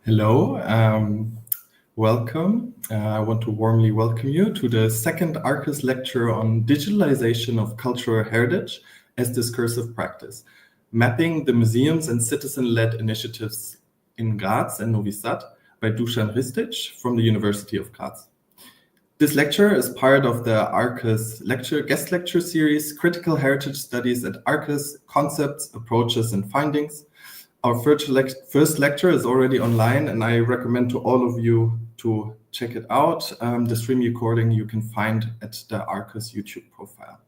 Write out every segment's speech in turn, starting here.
Hello, welcome. I want to warmly welcome you to the second Arqus lecture on Digitalization of Cultural Heritage as Discursive Practice, mapping the museums and citizen-led initiatives in Graz and Novi Sad by Dušan Ristic from the University of Graz. This lecture is part of the Arqus guest lecture series, Critical Heritage Studies at Arqus, Concepts, Approaches and Findings. Our first lecture is already online, and I recommend to all of you to check it out. The stream recording you can find at the Arqus YouTube profile.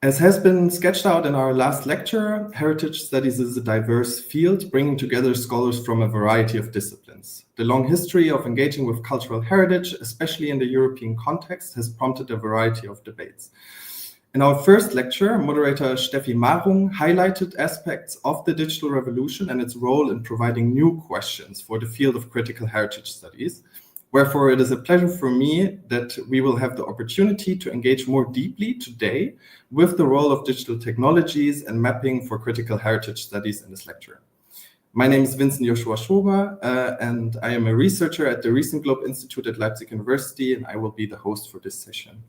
As has been sketched out in our last lecture, heritage studies is a diverse field, bringing together scholars from a variety of disciplines. The long history of engaging with cultural heritage, especially in the European context, has prompted a variety of debates. In our first lecture, moderator Steffi Marung highlighted aspects of the digital revolution and its role in providing new questions for the field of critical heritage studies. Wherefore, it is a pleasure for me that we will have the opportunity to engage more deeply today with the role of digital technologies and mapping for critical heritage studies in this lecture. My name is Vicent Schober, and I am a researcher at the ReCentGlobe Institute at Leipzig University, and I will be the host for this session.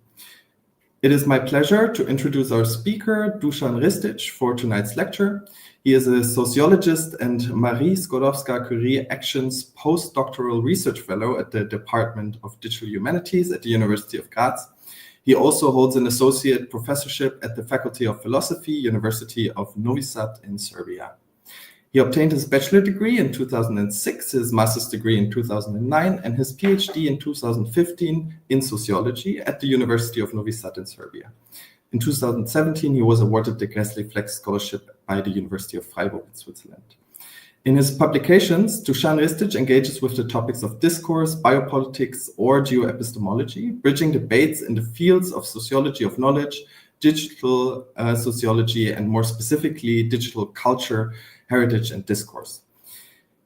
It is my pleasure to introduce our speaker, Dušan Ristic, for tonight's lecture. He is a sociologist and Marie Skłodowska-Curie Actions postdoctoral research fellow at the Department of Digital Humanities at the University of Graz. He also holds an associate professorship at the Faculty of Philosophy, University of Novi Sad in Serbia. He obtained his bachelor degree in 2006, his master's degree in 2009, and his PhD in 2015 in sociology at the University of Novi Sad in Serbia. In 2017, he was awarded the Gräsli Flex Scholarship by the University of Freiburg in Switzerland. In his publications, Dušan Ristic engages with the topics of discourse, biopolitics, or geoepistemology, bridging debates in the fields of sociology of knowledge, digital sociology, and more specifically, digital culture, heritage, and discourse.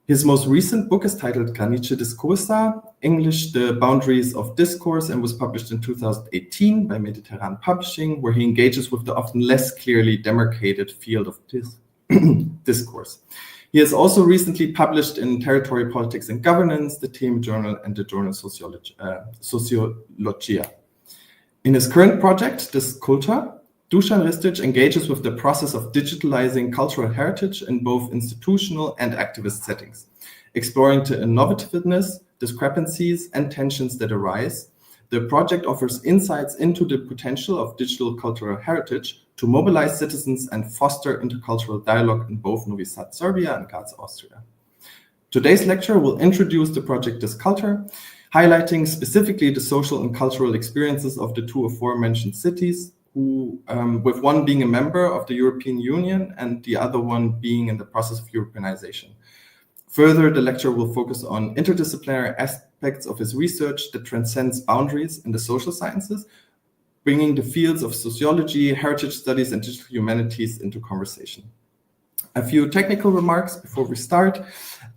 His most recent book is titled Granice Diskursa, English, The Boundaries of Discourse, and was published in 2018 by Mediterranean Publishing, where he engages with the often less clearly demarcated field of discourse. He has also recently published in Territory, Politics, and Governance, the Theme Journal, and the journal Sociologia. In his current project, DISCULTHER, Dušan Ristic engages with the process of digitalizing cultural heritage in both institutional and activist settings, exploring the innovativeness, discrepancies, and tensions that arise. The project offers insights into the potential of digital cultural heritage to mobilize citizens and foster intercultural dialogue in both Novi Sad, Serbia, and Graz, Austria. Today's lecture will introduce the project DISCULTHER, highlighting specifically the social and cultural experiences of the two aforementioned cities, with one being a member of the European Union and the other one being in the process of Europeanization. Further, the lecture will focus on interdisciplinary aspects of his research that transcends boundaries in the social sciences, bringing the fields of sociology, heritage studies, and digital humanities into conversation. A few technical remarks before we start.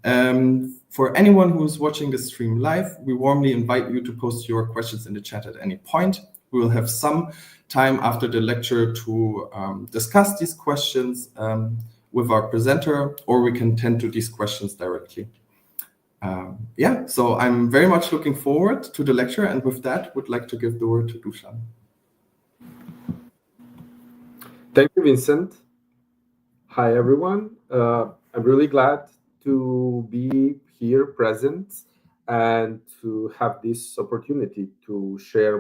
For anyone who is watching this stream live, we warmly invite you to post your questions in the chat at any point. We will have some time after the lecture to discuss these questions with our presenter, or we can tend to these questions directly. So I'm very much looking forward to the lecture, and with that, would like to give the word to Dušan. Thank you, Vicent. Hi, everyone. I'm really glad to be here present and to have this opportunity to share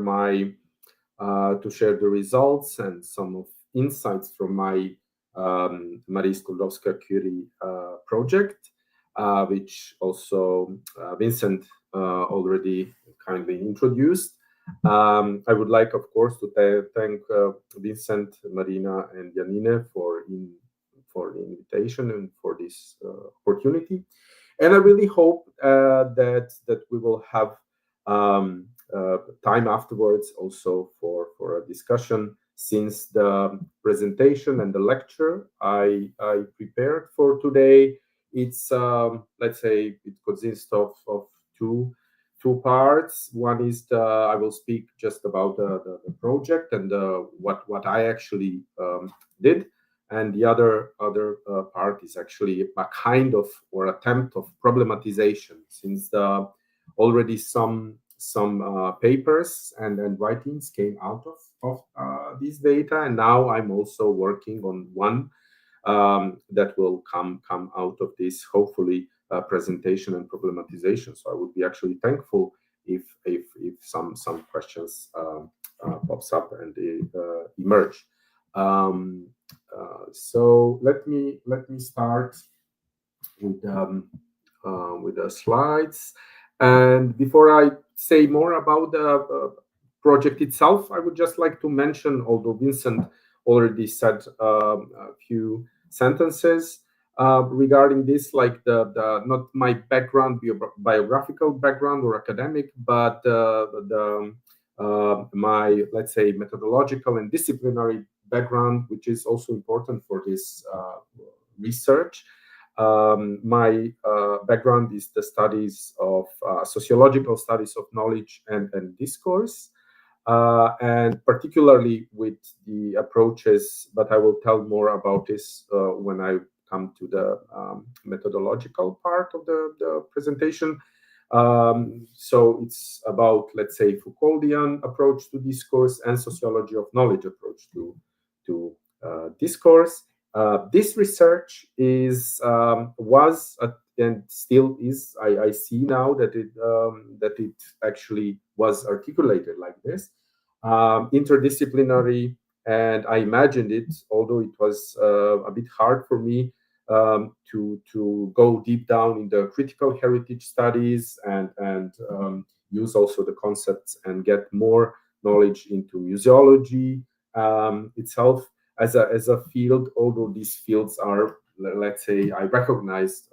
the results and some of insights from my Marie Skłodowska-Curie project, which also Vicent already kindly introduced. I would like, of course, to thank Vicent, Marina, and Janine for the invitation and for this opportunity. And I really hope that we will have time afterwards also for a discussion, since the presentation and the lecture I prepared for today, it's let's say it consists of two parts. One is I will speak just about the project and what I actually did, and the other part is actually a kind of or attempt of problematization, since already some papers and writings came out of this data, and now I'm also working on one that will come out of this, hopefully, presentation and problematization. So I would be actually thankful if some questions pops up and they emerge. So let me start with the slides. And before I say more about the project itself, I would just like to mention, although Vicent already said a few sentences regarding this, like the not my background, biographical background or academic, but my, let's say, methodological and disciplinary background, which is also important for this research. My background is the studies of sociological studies of knowledge and discourse, and particularly with the approaches, but I will tell more about this when I come to the methodological part of the presentation. So it's about, let's say, Foucauldian approach to discourse and sociology of knowledge approach to discourse. This research was and still is. I see now that it actually was articulated like this, interdisciplinary, and I imagined it, although it was a bit hard for me to go deep down in the critical heritage studies and use also the concepts and get more knowledge into museology itself as a field, although these fields are, let's say, I recognized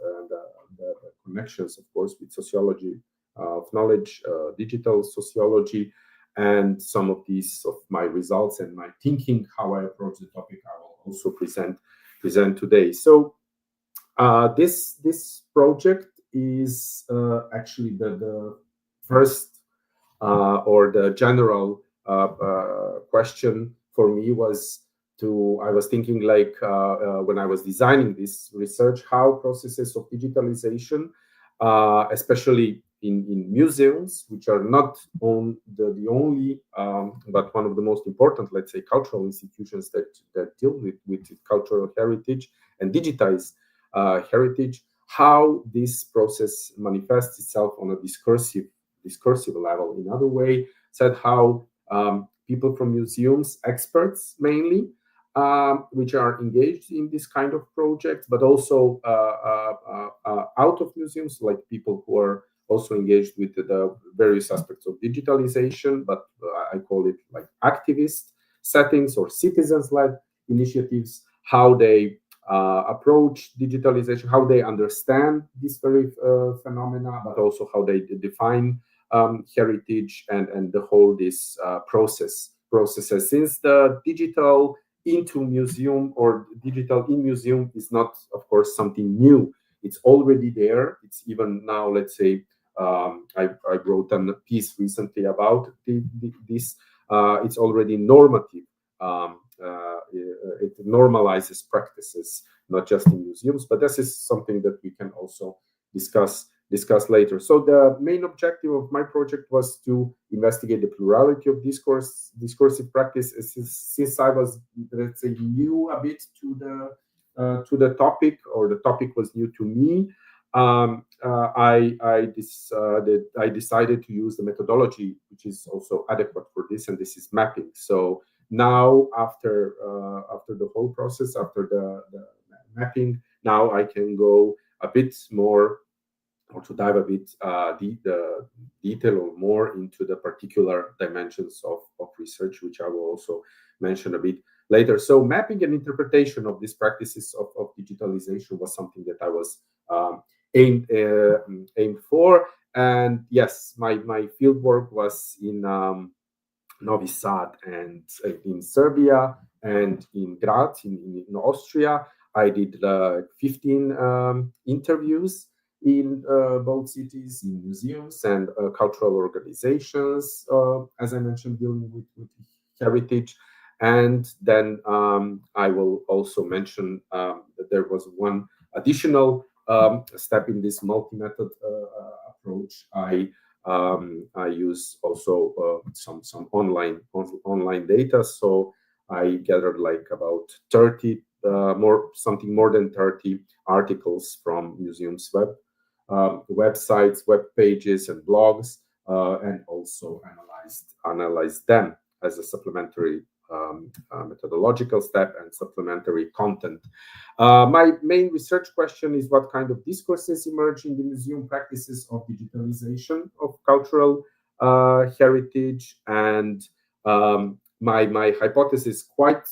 the connections, of course, with sociology of knowledge, digital sociology, and some of these of my results and my thinking, how I approach the topic, I will also present today. So this project is actually the first or the general question for me was I was thinking, like, when I was designing this research, how processes of digitalization, especially in museums, which are not the only, but one of the most important, let's say, cultural institutions that deal with cultural heritage and digitize heritage, how this process manifests itself on a discursive level. In other way, said how people from museums, experts mainly, which are engaged in this kind of projects, but also out of museums, like people who are also engaged with the various aspects of digitalization, but I call it like activist settings or citizens-led initiatives, how they approach digitalization, how they understand this very phenomena, but also how they define heritage and the whole this processes. Since the digital into museum or digital in museum is not, of course, something new. It's already there. It's even now, let's say, I wrote a piece recently about this. It's already normative. It normalizes practices, not just in museums, but this is something that we can also discuss later. So the main objective of my project was to investigate the plurality of discursive practice. Since I was, let's say, new a bit to the topic, or the topic was new to me, I decided to use the methodology which is also adequate for this, and this is mapping. So now, after the whole process, after the mapping, now I can go a bit more, or to dive a bit the detail or more into the particular dimensions of research, which I will also mention a bit later. So mapping and interpretation of these practices of digitalization was something that I was aimed for. And yes, my fieldwork was in Novi Sad and in Serbia and in Graz in Austria. I did 15 interviews in both cities, in museums and cultural organizations, as I mentioned, dealing with heritage. And then I will also mention that there was one additional step in this multi-method approach. I use also some online data. So I gathered like about 30 something more than 30 articles from museums websites, web pages, and blogs, and also analyzed them as a supplementary methodological step and supplementary content. My main research question is what kind of discourses emerge in the museum practices of digitalization of cultural heritage, and my hypothesis quite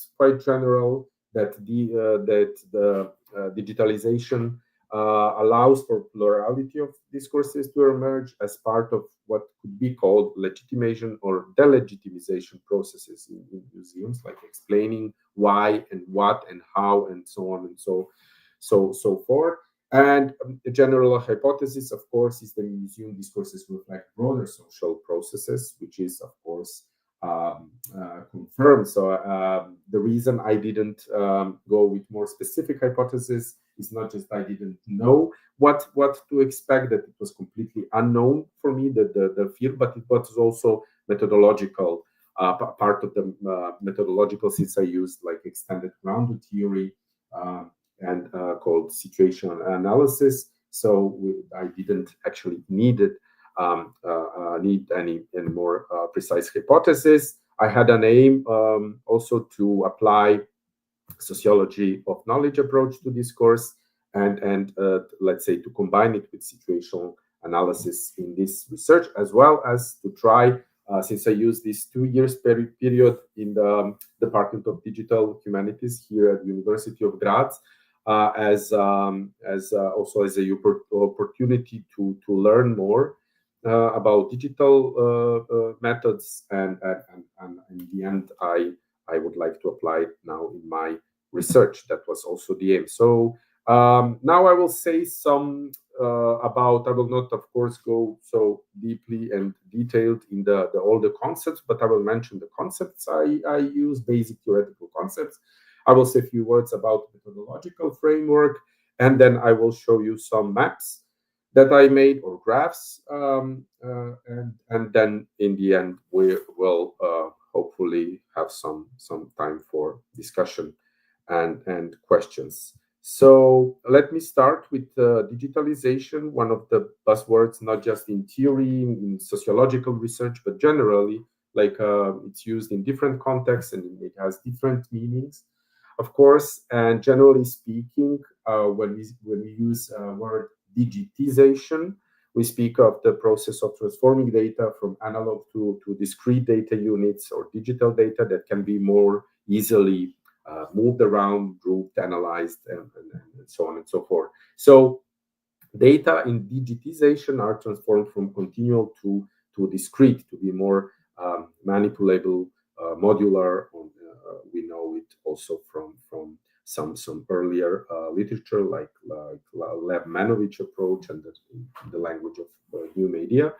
general that the digitalization allows for plurality of discourses to emerge as part of what could be called legitimation or delegitimization processes in museums, like explaining why and what and how and so on and so forth. And the general hypothesis, of course, is that museum discourses reflect broader social processes, which is, of course, confirmed. So the reason I didn't go with more specific hypothesis is not just I didn't know what to expect, that it was completely unknown for me, the field, but it was also methodological, part of the methodological, since I used like extended grounded theory and called situational analysis. So I didn't actually need any more precise hypothesis. I had an aim also to apply sociology of knowledge approach to discourse, and let's say to combine it with situational analysis in this research, as well as to try, since I use this 2 years period in the Department of Digital Humanities here at the University of Graz, as also as a opportunity to learn more about digital methods, and in the end, I would like to apply it now in my research. That was also the aim. So now I will say some about. I will not, of course, go so deeply and detailed in all the concepts, but I will mention the concepts I use, basic theoretical concepts. I will say a few words about the methodological framework, and then I will show you some maps that I made, or graphs, and then in the end we will hopefully have some time for discussion and questions. So let me start with digitalization, one of the buzzwords, not just in theory, in sociological research, but generally, like it's used in different contexts and it has different meanings, of course. And generally speaking, when we use word digitization, we speak of the process of transforming data from analog to discrete data units or digital data that can be more easily moved around, grouped, analyzed, and so on and so forth. So data in digitization are transformed from continual to discrete, to be more manipulable, modular. We know it also from some earlier literature, like Lev-Manovich approach and the language of new media.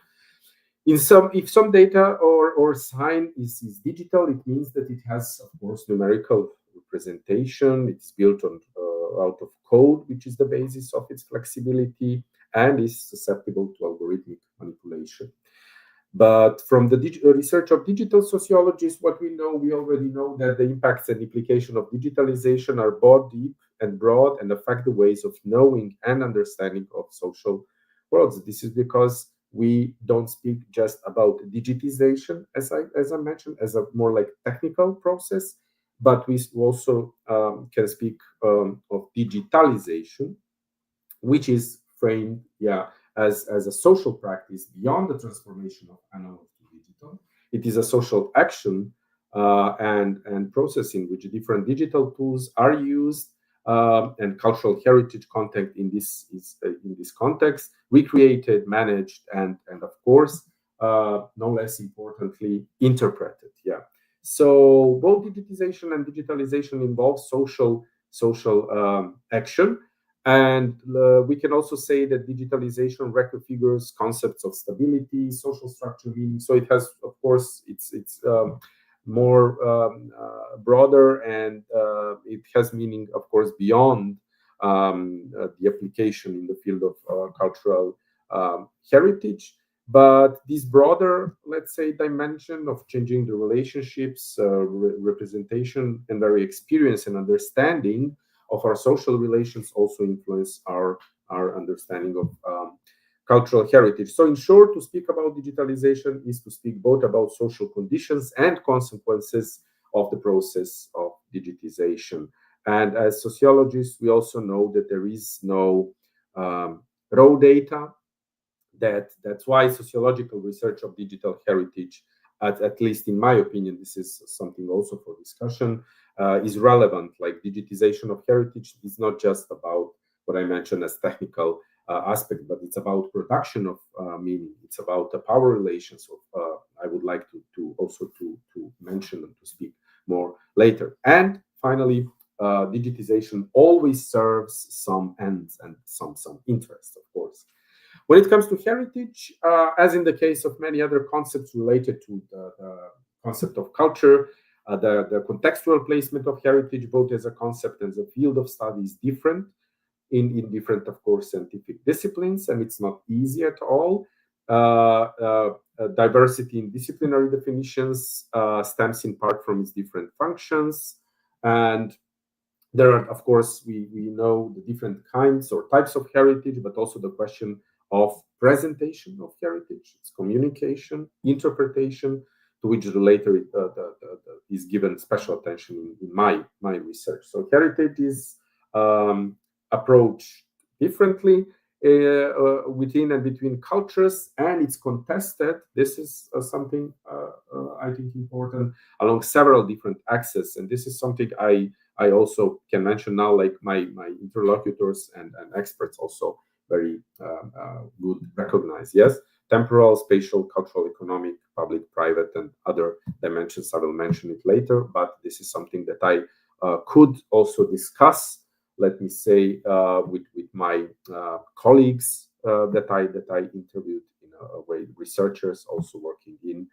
If some data or sign is digital, it means that it has, of course, numerical representation. It's built on out of code, which is the basis of its flexibility, and is susceptible to algorithmic manipulation. But from the research of digital sociologists, what we already know that the impacts and implication of digitalization are both deep and broad and affect the ways of knowing and understanding of social worlds. This is because we don't speak just about digitization, as I mentioned, as a more like technical process, but we also can speak of digitalization, which is framed, as a social practice beyond the transformation of analog to digital. It is a social action and process in which different digital tools are used, and cultural heritage content in this context, recreated, managed, and of course, no less importantly, interpreted. So both digitization and digitalization involve social action. And we can also say that digitalization reconfigures concepts of stability, social structure, meaning. So it has, of course, it's more broader, and it has meaning, of course, beyond the application in the field of cultural heritage. But this broader, let's say, dimension of changing the relationships, representation, and very experience and understanding of our social relations also influence our understanding of cultural heritage. So in short, to speak about digitalization is to speak both about social conditions and consequences of the process of digitization. And as sociologists, we also know that there is no raw data. That's why sociological research of digital heritage, at least in my opinion, this is something also for discussion, is relevant. Like digitization of heritage is not just about what I mentioned as technical aspect, but it's about production of meaning. It's about the power relations. I would like to also mention and to speak more later. And finally, digitization always serves some ends and some interests, of course. When it comes to heritage, as in the case of many other concepts related to the concept of culture, the contextual placement of heritage, both as a concept and as a field of study, is different in different, of course, scientific disciplines, and it's not easy at all. Diversity in disciplinary definitions stems in part from its different functions, and there are, of course, we know the different kinds or types of heritage, but also the question of presentation of heritage, its communication, interpretation, to which the later is given special attention in my research. So heritage is approached differently within and between cultures, and it's contested. This is something I think important along several different axes, and this is something I also can mention now, like my interlocutors and experts also very good recognize. Yes, temporal, spatial, cultural, economic, public, private, and other dimensions. I will mention it later, but this is something that I could also discuss, let me say, with my colleagues that I interviewed, in a way, researchers also working in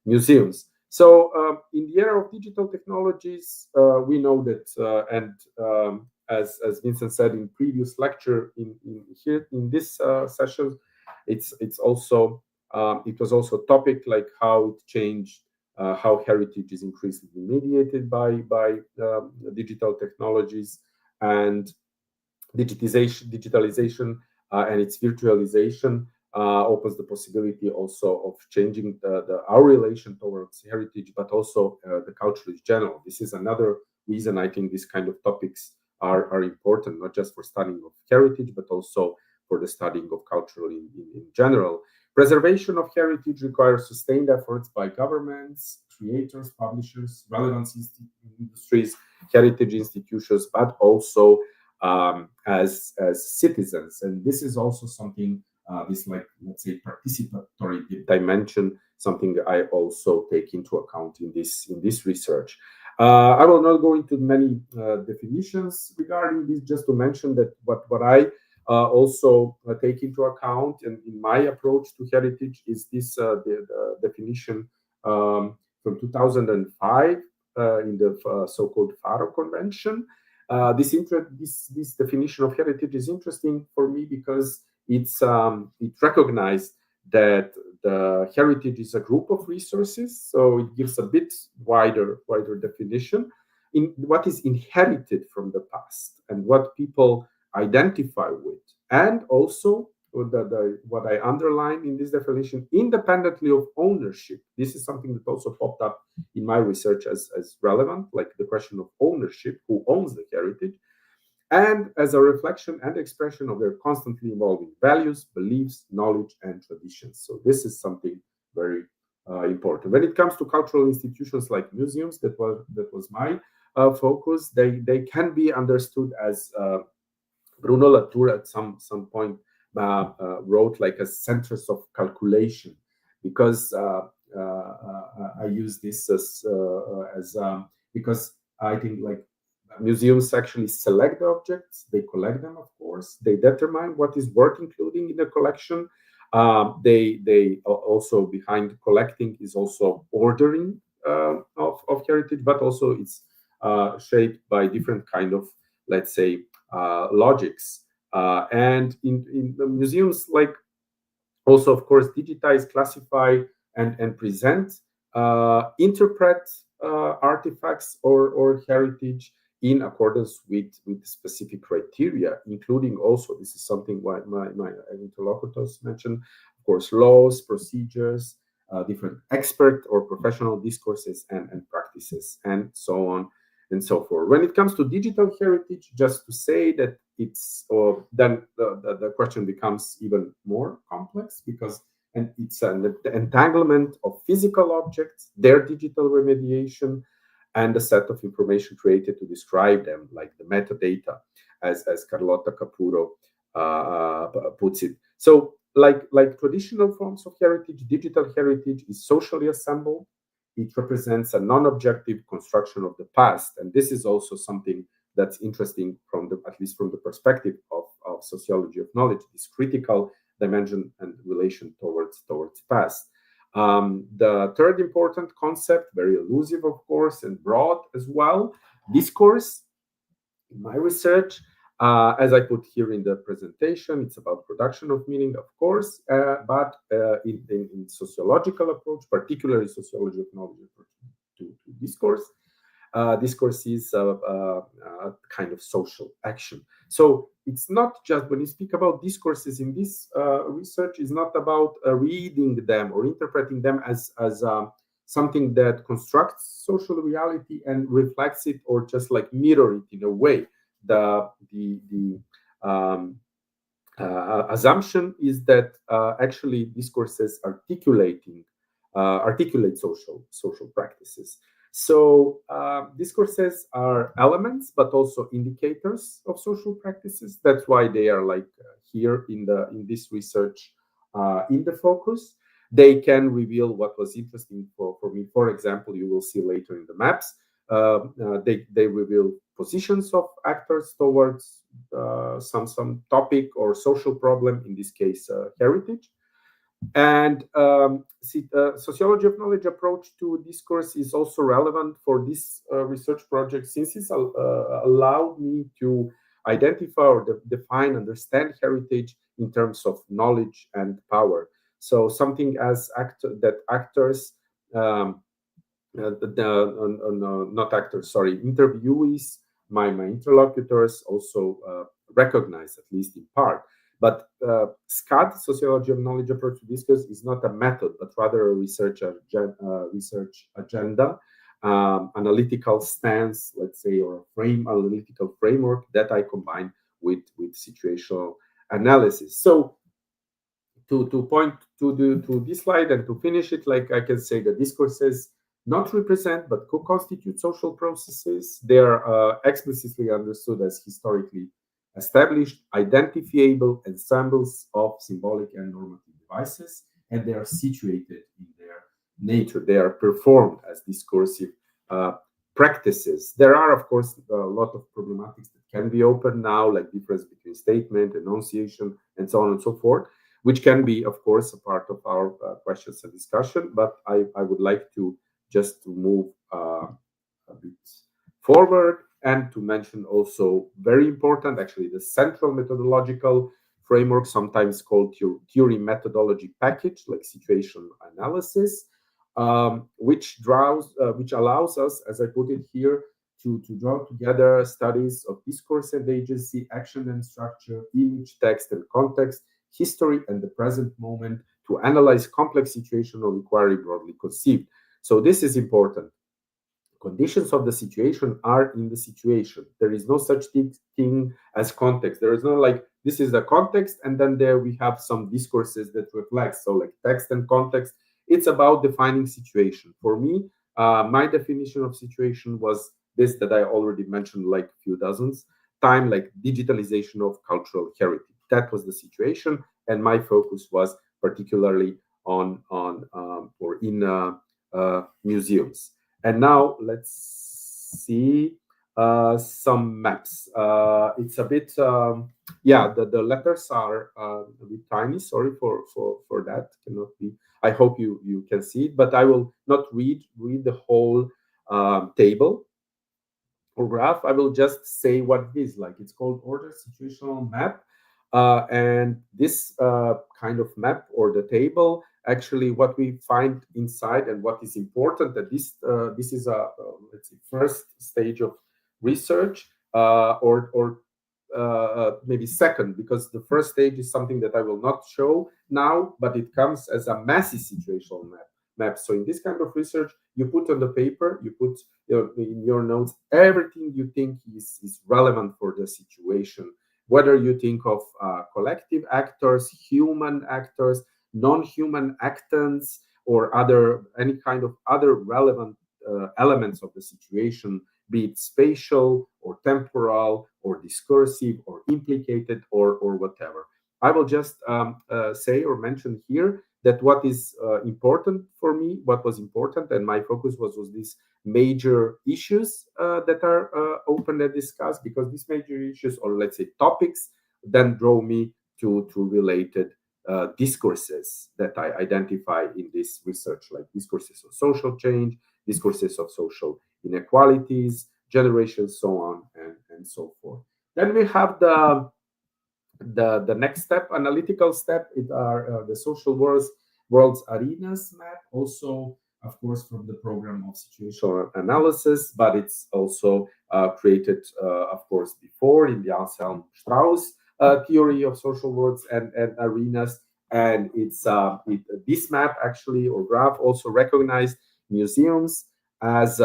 museums. So in the era of digital technologies, we know that, and as Vicent said in previous lecture, in this session, it's also it was also a topic like how it changed, how heritage is increasingly mediated by digital technologies, and digitalization and its virtualization opens the possibility also of changing our relation towards heritage, but also the culture in general. This is another reason I think these kind of topics are important, not just for studying of heritage, but also for the studying of culture in general. Preservation of heritage requires sustained efforts by governments, creators, publishers, relevant industries, heritage institutions, but also as citizens. And this is also something, this, like, let's say, participatory dimension, something I also take into account in this research. I will not go into many definitions regarding this, just to mention that what I also take into account in my approach to heritage is this the definition from 2005 in the so-called Faro Convention. This definition of heritage is interesting for me because it recognized that the heritage is a group of resources, so it gives a bit wider definition in what is inherited from the past and what people identify with, and also what I underline in this definition, independently of ownership. This is something that also popped up in my research as relevant, like the question of ownership, who owns the heritage, and as a reflection and expression of their constantly evolving values, beliefs, knowledge, and traditions. So this is something very important. When it comes to cultural institutions like museums, that was my focus. They can be understood as Bruno Latour at some point wrote like a centers of calculation, because I use this as because I think, like, museums actually select the objects, they collect them, of course, they determine what is worth including in the collection. They also, behind collecting, is also ordering of heritage, but also it's shaped by different kind of, let's say, logics. And in the museums, like, also, of course, digitize, classify, and present, interpret artifacts or heritage in accordance with specific criteria, including also, this is something what my interlocutors mentioned, of course, laws, procedures, different expert or professional discourses and practices, and so on and so forth. When it comes to digital heritage, just to say that it's, or then the question becomes even more complex, because it's an entanglement of physical objects, their digital remediation, and a set of information created to describe them, like the metadata, as Carlotta Capuro puts it. So, like traditional forms of heritage, digital heritage is socially assembled. It represents a non-objective construction of the past, and this is also something that's interesting from at least from the perspective of sociology of knowledge, this critical dimension and relation towards past. The third important concept, very elusive, of course, and broad as well, discourse. In my research, as I put here in the presentation, it's about production of meaning, of course, but in sociological approach, particularly sociology of knowledge approach to discourse, discourse is a kind of social action. So it's not just, when you speak about discourses in this research, is not about reading them or interpreting them as something that constructs social reality and reflects it, or just like mirror it in a way. The assumption is that actually discourses articulate social practices. So discourses are elements, but also indicators of social practices. That's why they are like here in this research in the focus. They can reveal what was interesting for me. For example, you will see later in the maps, they reveal positions of actors towards some topic or social problem, in this case, heritage. And sociology of knowledge approach to discourse is also relevant for this research project, since it's allowed me to identify or define, understand heritage in terms of knowledge and power. So something as actors, not actors, sorry, interviewees, my interlocutors also recognize, at least in part. But SCAD, sociology of knowledge approach to discourse, is not a method, but rather a research agenda, analytical stance, let's say, or analytical framework that I combine with situational analysis. So to point to this slide and to finish it, like I can say, the discourses not represent but co-constitute social processes. They are explicitly understood as historically established, identifiable ensembles of symbolic and normative devices, and they are situated in their nature. They are performed as discursive practices. There are, of course, a lot of problematics that can be opened now, like difference between statement, enunciation, and so on and so forth, which can be, of course, a part of our questions and discussion. But I would like to just move a bit forward, and to mention also, very important, actually, the central methodological framework, sometimes called theory methodology package, like situation analysis, which allows us, as I put it here, to draw together studies of discourse and agency, action and structure, image, text and context, history and the present moment, to analyze complex situation or inquiry broadly conceived. So this is important. Conditions of the situation are in the situation. There is no such thing as context. There is no like, this is the context, and then there we have some discourses that reflect. So like text and context, it's about defining situation. For me, my definition of situation was this that I already mentioned like a few dozens times, like digitalization of cultural heritage. That was the situation, and my focus was particularly on or in museums. And now let's see. some maps. It's a bit, the letters are a bit tiny. Sorry for that. Cannot be. I hope you can see it, but I will not read the whole table or graph. I will just say what it is. Like, it's called order situational map, and this kind of map or the table, actually what we find inside and what is important, that this is a let's say first stage of research, or maybe second, because the first stage is something that I will not show now, but it comes as a massive situational map. So in this kind of research, you put on the paper, you put in your notes everything you think is relevant for the situation, whether you think of collective actors, human actors, non-human actants, or any kind of other relevant elements of the situation, be it spatial or temporal or discursive or implicated or whatever. I will just say or mention here that what is important for me, what was important, and my focus was these major issues that are open and discussed, because these major issues, or let's say topics, then draw me to related discourses that I identify in this research, like discourses of social change, discourses of social inequalities, generations, so on and so forth. Then we have the next step, analytical step. It are the social world's arenas map, also of course from the program of situational analysis, but it's also created of course before in the Anselm Strauss theory of social worlds and arenas. And it's this map actually, or graph, also recognized museums as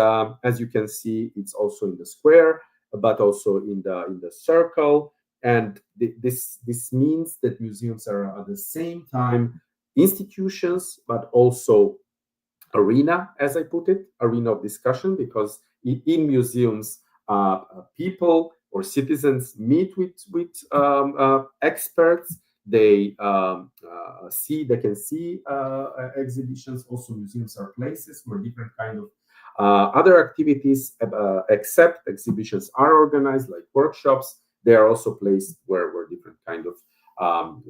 you can see. It's also in the square, but also in the circle. And this means that museums are at the same time institutions, but also arena, as I put it, arena of discussion, because in museums, people or citizens meet with experts. They can see exhibitions. Also, museums are places where different kind of other activities, except exhibitions, are organized, like workshops. They are also places where different kind of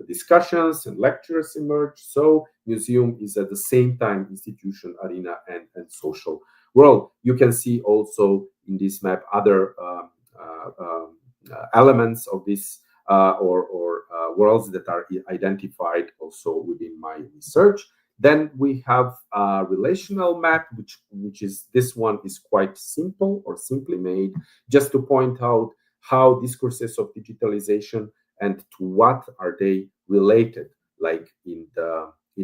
discussions and lectures emerge. So museum is at the same time institution, arena, and social world. You can see also in this map other elements of this or worlds that are identified also within my research. Then we have a relational map, which is, this one is quite simple or simply made, just to point out how discourses of digitalization and to what are they related, like in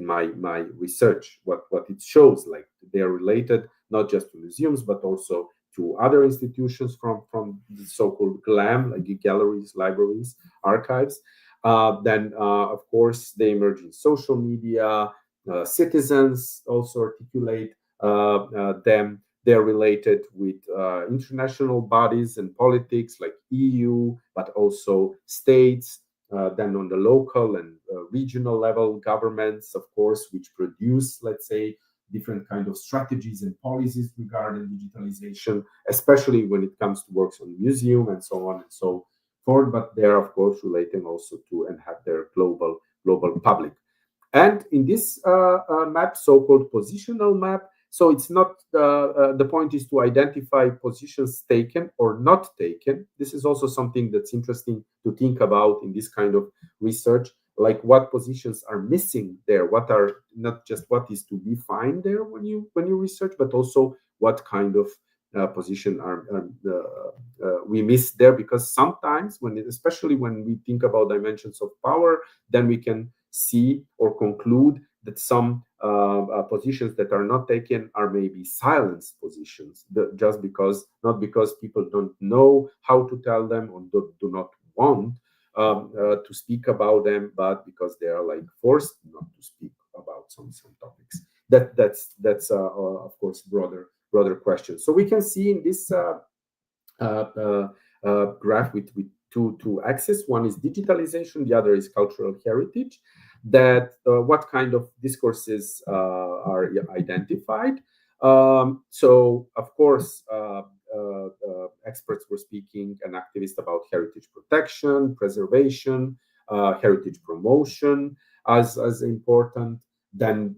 my research, what it shows, like they are related not just to museums but also to other institutions from the so-called GLAM, like galleries, libraries, archives. Then of course they emerge in social media. Citizens also articulate them. They're related with international bodies and politics, like EU, but also states. Then on the local and regional level, governments, of course, which produce, let's say, different kind of strategies and policies regarding digitalization, especially when it comes to works on museum and so on and so forth. But they're, of course, relating also to and have their global public. And in this map, so-called positional map, so it's not the point is to identify positions taken or not taken. This is also something that's interesting to think about in this kind of research, like what positions are missing there, what are not just what is to be found there when you research, but also what kind of position we miss there. Because sometimes especially when we think about dimensions of power, then we can see or conclude that some positions that are not taken are maybe silenced positions, not because people don't know how to tell them or do not want to speak about them, but because they are like forced not to speak about some topics. That's of course broader question. So we can see in this graph with two axes. One is digitalization, the other is cultural heritage. That what kind of discourses are identified. So of course, experts were speaking and activists about heritage protection, preservation, heritage promotion as important. Then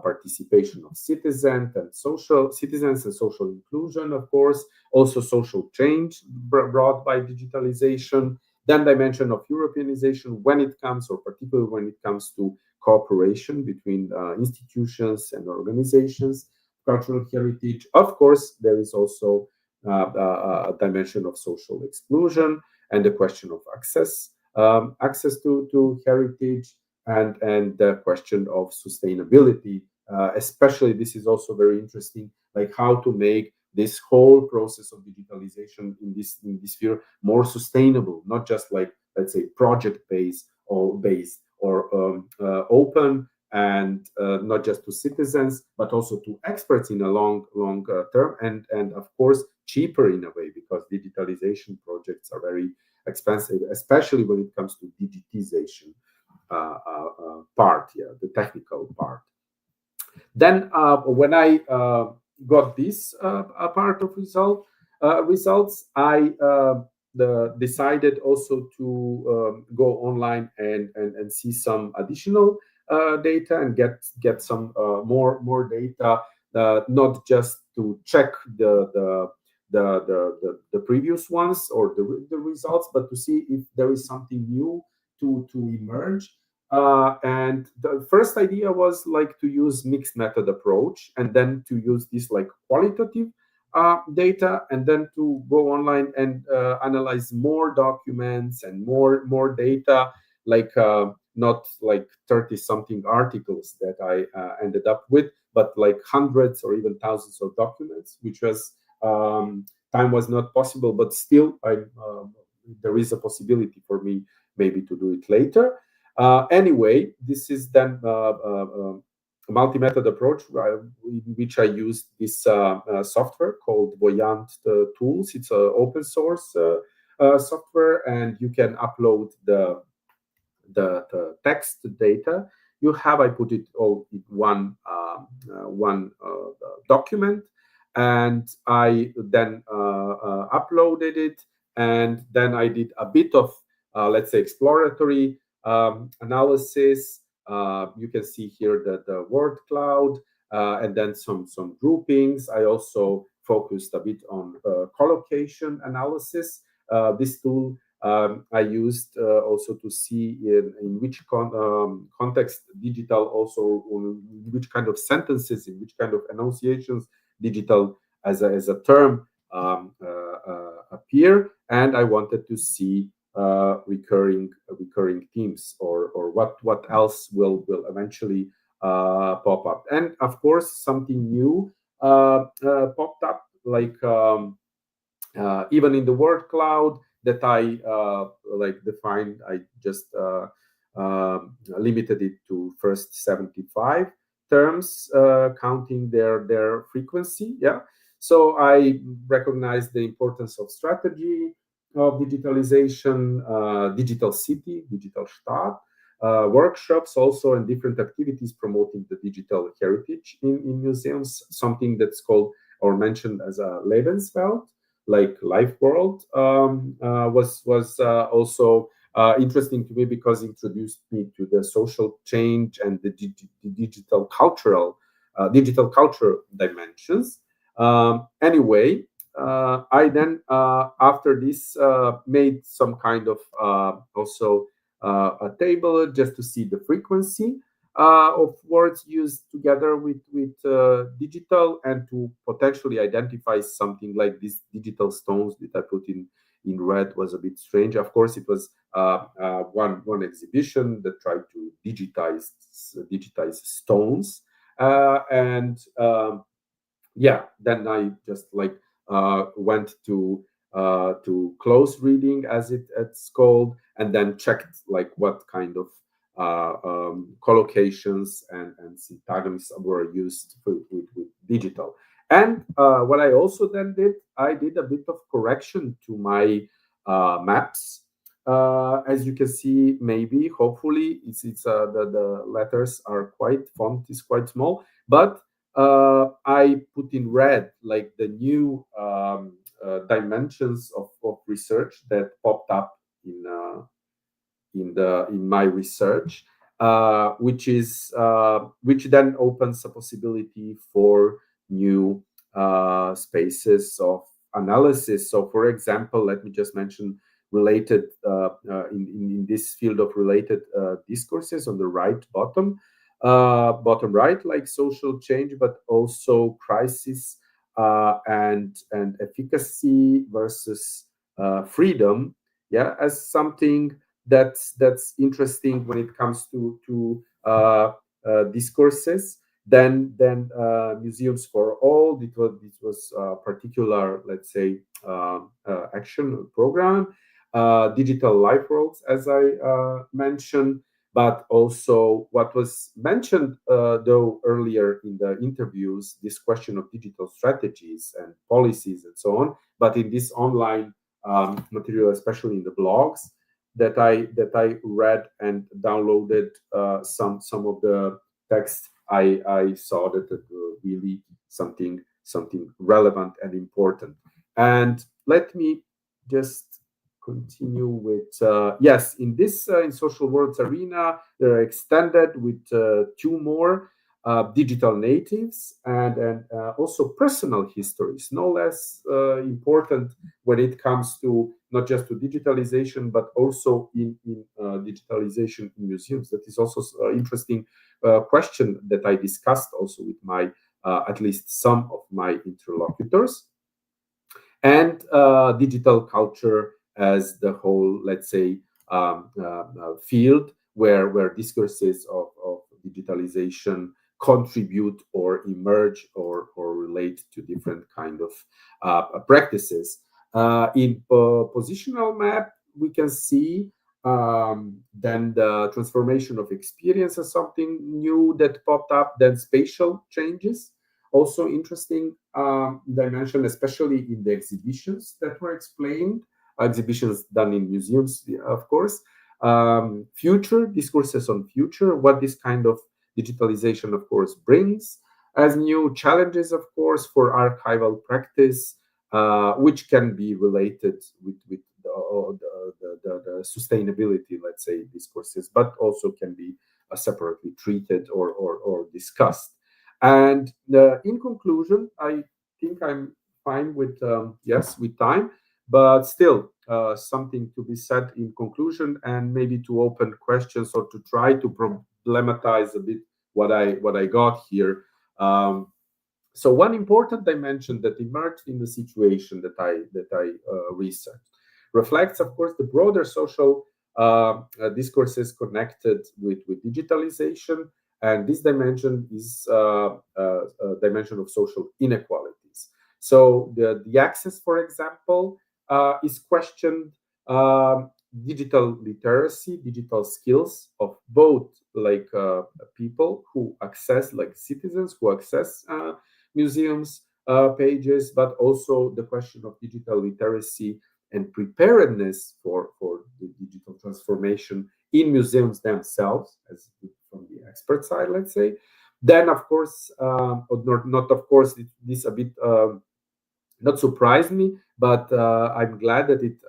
participation of citizens and social inclusion, of course, also social change brought by digitalization. Then dimension of Europeanization when it comes, or particularly when it comes to cooperation between institutions and organizations, cultural heritage. Of course, there is also a dimension of social exclusion and the question of access to heritage, and the question of sustainability. Especially, this is also very interesting, like how to make this whole process of digitalization in this sphere more sustainable, not just like, let's say, project based or open, and not just to citizens but also to experts in a long term, and of course cheaper in a way, because digitalization projects are very expensive, especially when it comes to digitization part, the technical part. Then when I got this part of results, I decided also to go online and see some additional data and get some more data, not just to check the previous ones or the results, but to see if there is something new to emerge. And the first idea was like to use mixed method approach, and then to use this like qualitative data, and then to go online and analyze more documents and more data, like not like 30 something articles that I ended up with, but like hundreds or even thousands of documents, which was time was not possible, but still there is a possibility for me maybe to do it later. Anyway, this is then a multi-method approach in which I used this software called Voyant Tools. It's an open source software, and you can upload the text data you have. I put it all in one document, and I then uploaded it, and then I did a bit of let's say exploratory analysis. You can see here the word cloud, and then some groupings. I also focused a bit on collocation analysis. This tool I used also to see in which context digital, also in which kind of sentences, in which kind of enunciations digital as a term appear, and I wanted to see recurring themes, or what else will eventually pop up. And of course something new popped up, like even in the word cloud that I like defined. I just limited it to first 75 terms, counting their frequency. So I recognize the importance of strategy of digitalization, digital city, digital Stadt, workshops also, and different activities promoting the digital heritage in museums, something that's called or mentioned as a Lebenswelt, like life world, was also interesting to me, because it introduced me to the social change and the digital culture dimensions. Anyway, I then after this made some kind of also a table just to see the frequency of words used together with digital, and to potentially identify something like these digital stones that I put in red was a bit strange. Of course, it was one exhibition that tried to digitize stones, and then I just like went to close reading, as it's called, and then checked like what kind of collocations and syntagms were used with digital. And what I also then did, I did a bit of correction to my maps. As you can see, maybe, hopefully, it's the letters are font is quite small, but I put in red like the new dimensions of research that popped up in my research, which then opens a possibility for new spaces of analysis. So, for example, let me just mention related in this field of related discourses on the right bottom right, like social change, but also crisis and efficacy versus freedom, yeah, as something that's interesting when it comes to discourses. Then Museums for All. This was a particular, let's say, action program. Digital life roles, as I mentioned, but also what was mentioned though earlier in the interviews, this question of digital strategies and policies and so on. But in this online material, especially in the blogs that I read and downloaded some of the text, I saw that it was really something relevant and important. And let me just continue with yes, in this in social worlds arena, they're extended with two more digital natives and also personal histories, no less important when it comes to not just to digitalization, but also in digitalization in museums. That is also an interesting question that I discussed also with my at least some of my interlocutors. And digital culture as the whole, let's say, field where discourses of digitalization contribute or emerge or relate to different kind of practices. In positional map, we can see then the transformation of experience as something new that popped up, then spatial changes, also interesting dimension, especially in the exhibitions that were explained, exhibitions done in museums, of course. Future, discourses on future, what this kind of digitalization, of course, brings as new challenges, of course, for archival practice, which can be related with the sustainability, let's say, discourses, but also can be separately treated or discussed. And in conclusion, I think I'm fine with yes, with time, but still something to be said in conclusion, and maybe to open questions or to try to problematize a bit what I got here. So one important dimension that emerged in the situation that I researched reflects, of course, the broader social discourses connected with digitalization, and this dimension is a dimension of social inequalities. So the access, for example, is questioned. Digital literacy, digital skills of both like people who access, like citizens who access museums pages, but also the question of digital literacy and preparedness for the digital transformation in museums themselves, as from the expert side, let's say. Then, of course, not of course, this a bit not surprised me, but I'm glad that it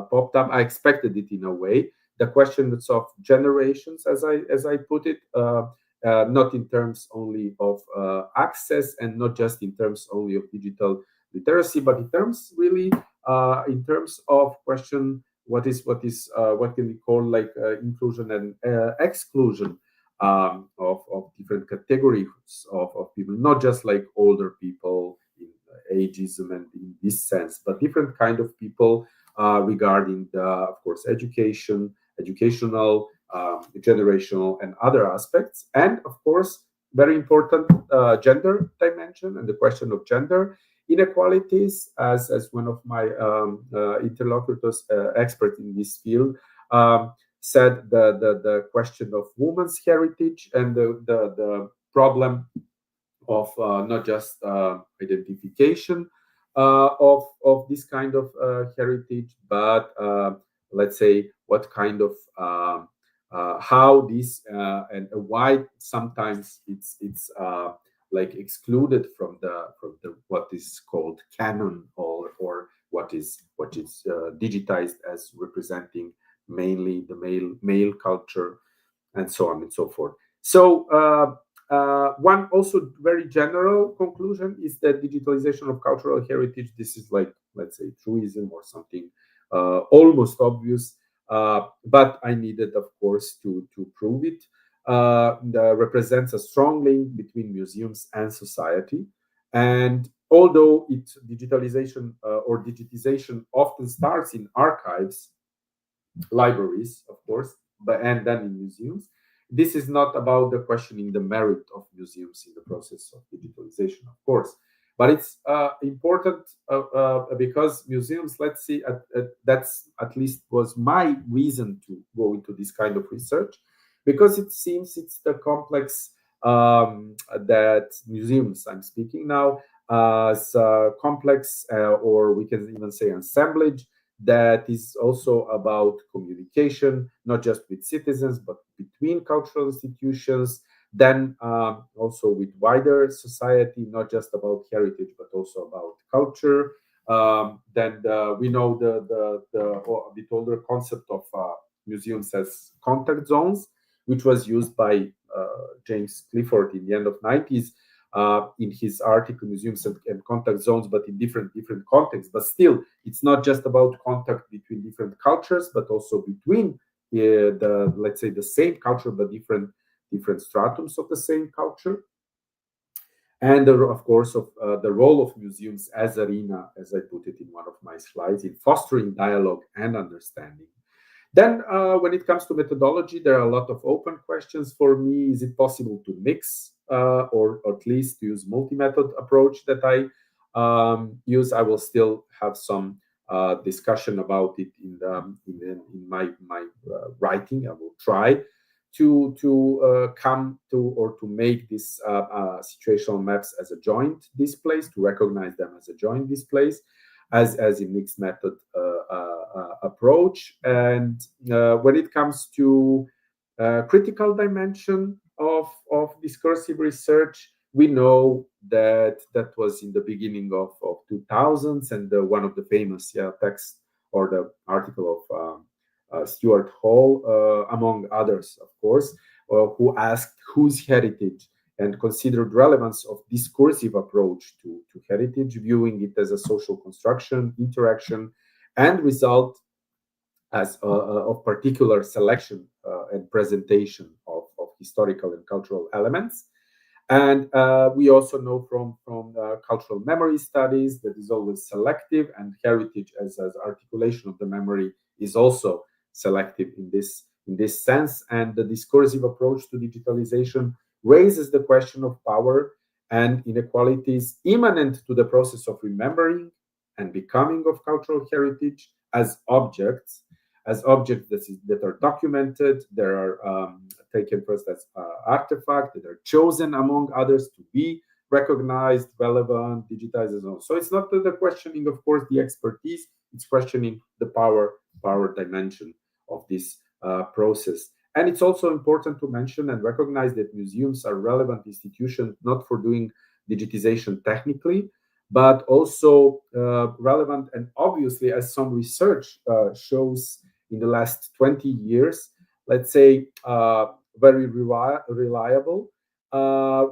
popped up. I expected it in a way. The questions of generations, as I put it, not in terms only of access and not just in terms only of digital literacy, but in terms really in terms of question what can we call like inclusion and exclusion of different categories of people, not just like older people in ageism and in this sense, but different kind of people regarding the, of course, educational, generational, and other aspects, and of course, very important gender dimension and the question of gender inequalities, as one of my interlocutors, expert in this field, said the question of women's heritage and the problem of not just identification of this kind of heritage, but let's say what kind of how this and why sometimes it's like excluded from the what is called canon or what is digitized as representing mainly the male culture, and so on and so forth. So one also very general conclusion is that digitalization of cultural heritage, this is like, let's say, truism or something almost obvious, but I needed, of course, to prove it. Represents a strong link between museums and society. And although digitalization or digitization often starts in archives, libraries, of course, and then in museums, this is not about the questioning the merit of museums in the process of digitalization, of course, but it's important because museums, let's see, that's at least was my reason to go into this kind of research, because it seems it's the complex that museums, I'm speaking now, as complex, or we can even say assemblage, that is also about communication, not just with citizens, but between cultural institutions, then also with wider society, not just about heritage, but also about culture. Then we know the a bit older concept of museums as contact zones, which was used by James Clifford in the end of 90s in his article Museums and Contact Zones, but in different contexts. But still, it's not just about contact between different cultures, but also between let's say the same culture, but different stratums of the same culture. And of course, of the role of museums as arena, as I put it in one of my slides, in fostering dialogue and understanding. Then when it comes to methodology, there are a lot of open questions for me. Is it possible to mix or at least use multi-method approach that I use? I will still have some discussion about it in my writing. I will try to come to or to make these situational maps as a joint displays, to recognize them as a joint displays, as a mixed method approach. And when it comes to critical dimension of discursive research, we know that was in the beginning of 2000s, and one of the famous text or the article of Stuart Hall, among others, of course, who asked whose heritage, and considered relevance of discursive approach to heritage, viewing it as a social construction, interaction, and result as of particular selection and presentation of historical and cultural elements. And we also know from cultural memory studies that is always selective, and heritage as articulation of the memory is also selective in this sense. And the discursive approach to digitalization raises the question of power and inequalities immanent to the process of remembering and becoming of cultural heritage as objects that are documented, that are taken first as artifacts, that are chosen among others to be recognized, relevant, digitized, and so on. So it's not the questioning, of course, the expertise, it's questioning the power dimension of this process. And it's also important to mention and recognize that museums are relevant institutions, not for doing digitization technically, but also relevant, and obviously, as some research shows in the last 20 years, let's say, very reliable.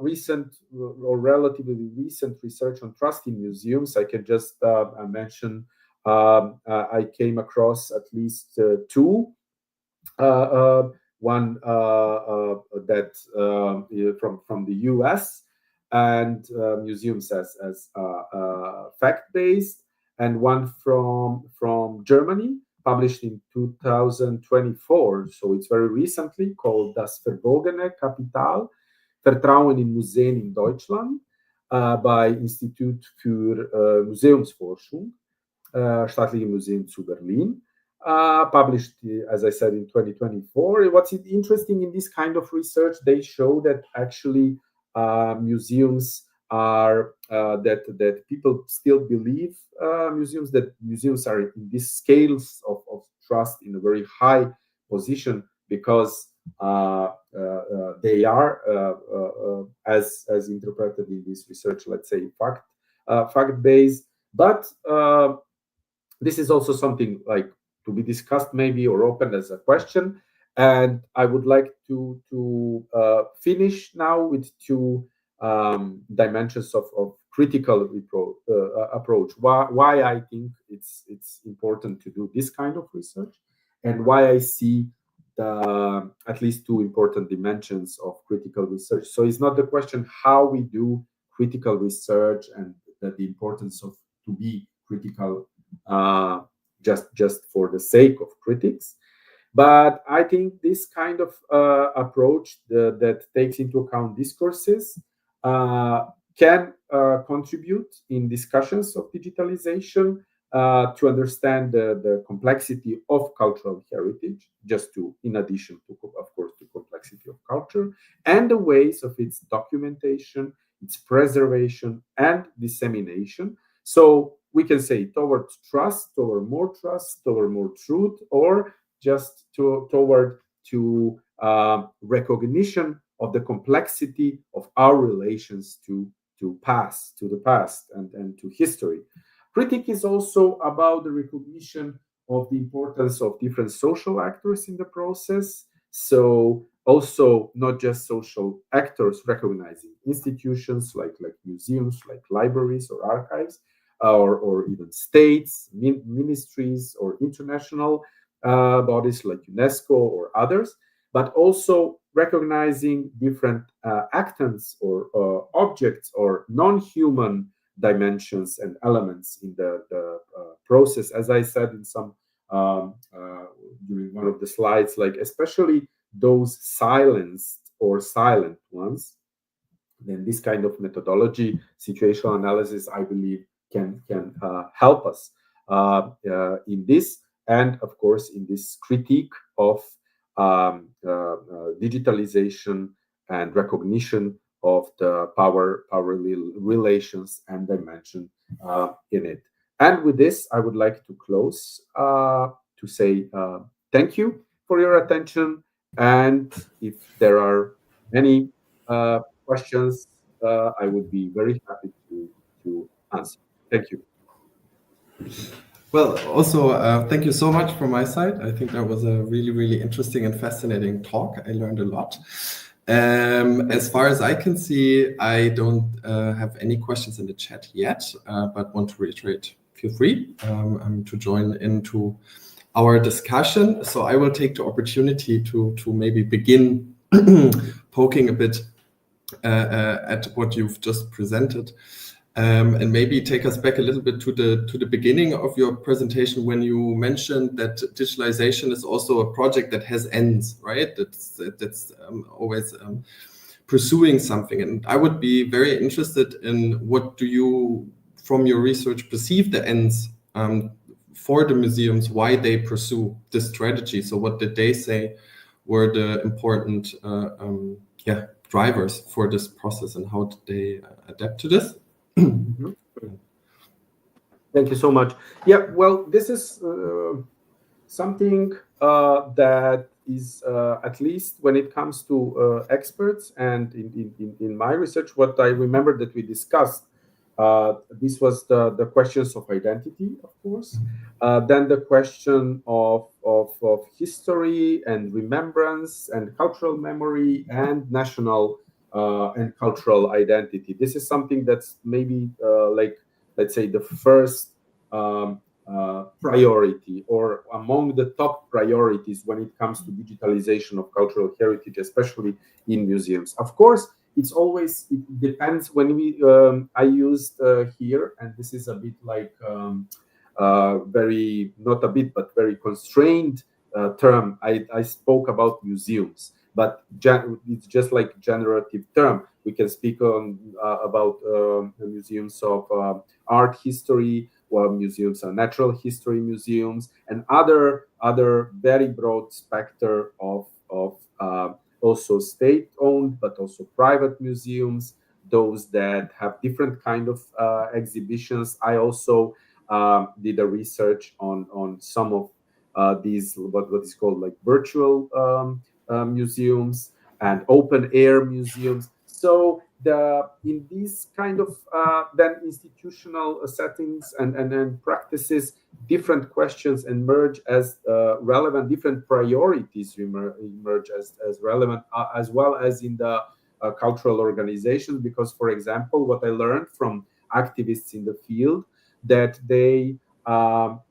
Recent or relatively recent research on trust in museums, I can just mention, I came across at least two. One that from the US, and museums as fact-based, and one from Germany, published in 2024. So it's very recently, called Das verborgene Kapital, Vertrauen in Museen in Deutschland, by Institut für Museumsforschung, Staatliche Museen zu Berlin. Published, as I said, in 2024. What's interesting in this kind of research, they show that actually museums are that people still believe that museums are in these scales of trust in a very high position, because they are as interpreted in this research, let's say, fact based, but this is also something like to be discussed maybe or open as a question. And I would like to finish now with two dimensions of critical approach. Why I think it's important to do this kind of research, and why I see the at least two important dimensions of critical research. So it's not the question how we do critical research and the importance of to be critical just for the sake of critics. But I think this kind of approach that takes into account discourses can contribute in discussions of digitalization to understand the complexity of cultural heritage, just to, in addition to, of course, the complexity of culture, and the ways of its documentation, its preservation, and dissemination. So we can say towards trust, toward more truth, or just toward recognition of the complexity of our relations to the past and to history. Critique is also about the recognition of the importance of different social actors in the process. So also not just social actors recognizing institutions like museums, like libraries or archives, or even states, ministries, or international bodies like UNESCO or others, but also recognizing different actants or objects or non-human dimensions and elements in the process. As I said in some during one of the slides, like especially those silenced or silent ones, then this kind of methodology, situational analysis, I believe, can help us in this, and of course in this critique of digitalization and recognition of the power relations and dimension in it. And with this, I would like to close to say thank you for your attention, and if there are any questions, I would be very happy to answer. Thank you. Well, also, thank you so much from my side. I think that was a really, really interesting and fascinating talk. I learned a lot. As far as I can see, I don't have any questions in the chat yet, but want to reiterate, feel free to join into our discussion. So I will take the opportunity to maybe begin poking a bit at what you've just presented. And maybe take us back a little bit to the beginning of your presentation when you mentioned that digitalization is also a project that has ends, right? That's always pursuing something. And I would be very interested in what do you, from your research, perceive the ends for the museums, why they pursue this strategy. So what did they say were the important drivers for this process, and how did they adapt to this? Thank you so much. Yeah, well, this is something that is, at least when it comes to experts, and in my research, what I remember that we discussed, this was the questions of identity, of course, then the question of history and remembrance and cultural memory and national and cultural identity. This is something that's maybe like, let's say, the first priority, or among the top priorities when it comes to digitalization of cultural heritage, especially in museums. Of course, it depends. When we I used here, and this is a bit like very, not a bit, but very constrained term. I spoke about museums, but it's just like generative term. We can speak on about museums of art history, or museums are natural history museums, and other very broad spectrum of also state-owned but also private museums, those that have different kind of exhibitions. I also did a research on some of these, what is called like virtual museums and open air museums. So in these kind of then institutional settings and practices, different questions emerge as relevant, different priorities emerge as relevant, as well as in the cultural organizations. Because, for example, what I learned from activists in the field, that they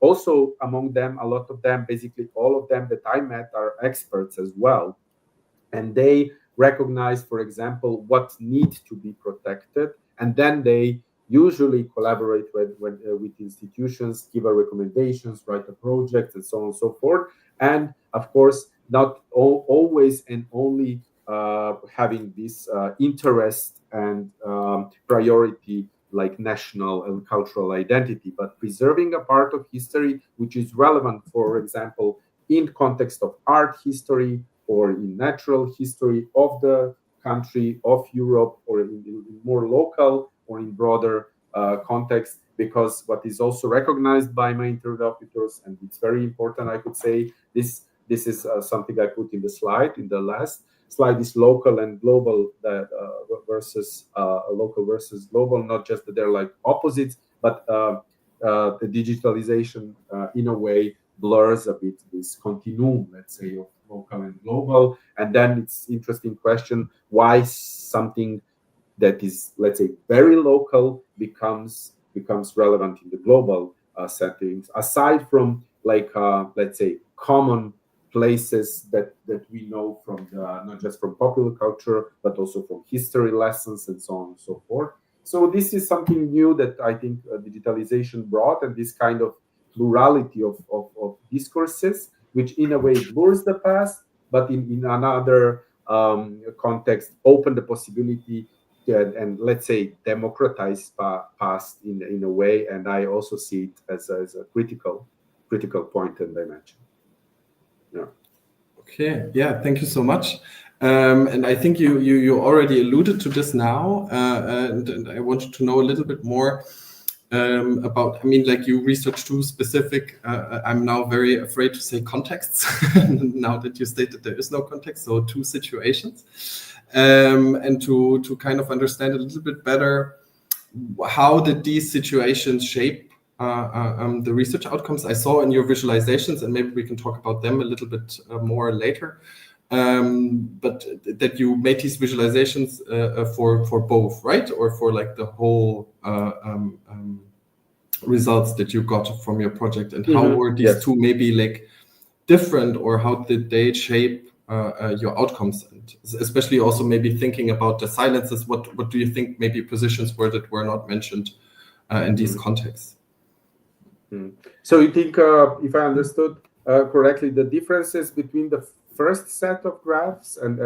also, among them, a lot of them, basically all of them that I met, are experts as well. And they recognize, for example, what needs to be protected, and then they usually collaborate with institutions, give a recommendations, write a project, and so on and so forth. And of course, not always and only having this interest and priority like national and cultural identity, but preserving a part of history which is relevant, for example, in context of art history, or in natural history of the country, of Europe, or in more local or in broader context. Because what is also recognized by my interlocutors, and it's very important, I could say, this is something I put in the slide, in the last slide, is local and global, versus local versus global, not just that they're like opposites, but the digitalization in a way blurs a bit this continuum, let's say, of local and global. And then it's interesting question, why something that is, let's say, very local becomes relevant in the global settings, aside from like let's say common places that we know from not just from popular culture, but also from history lessons and so on and so forth. So this is something new that I think digitalization brought, and this kind of plurality of discourses, which in a way blurs the past, but in another context open the possibility to, and let's say, democratize past in a way. And I also see it as a critical point and dimension. Yeah. Okay. Yeah. Thank you so much. And I think you already alluded to this now, and I wanted to know a little bit more about, I mean, like, you research two specific, I'm now very afraid to say contexts, now that you stated there is no context, so two situations, and to kind of understand a little bit better, how did these situations shape the research outcomes? I saw in your visualizations, and maybe we can talk about them a little bit more later, but that you made these visualizations for both, right? Or for like the whole results that you got from your project, and how were these two maybe like different, or how did they shape your outcomes? And especially also maybe thinking about the silences, what do you think maybe positions were that were not mentioned in these contexts? So you think, if I understood correctly, the differences between the first set of graphs and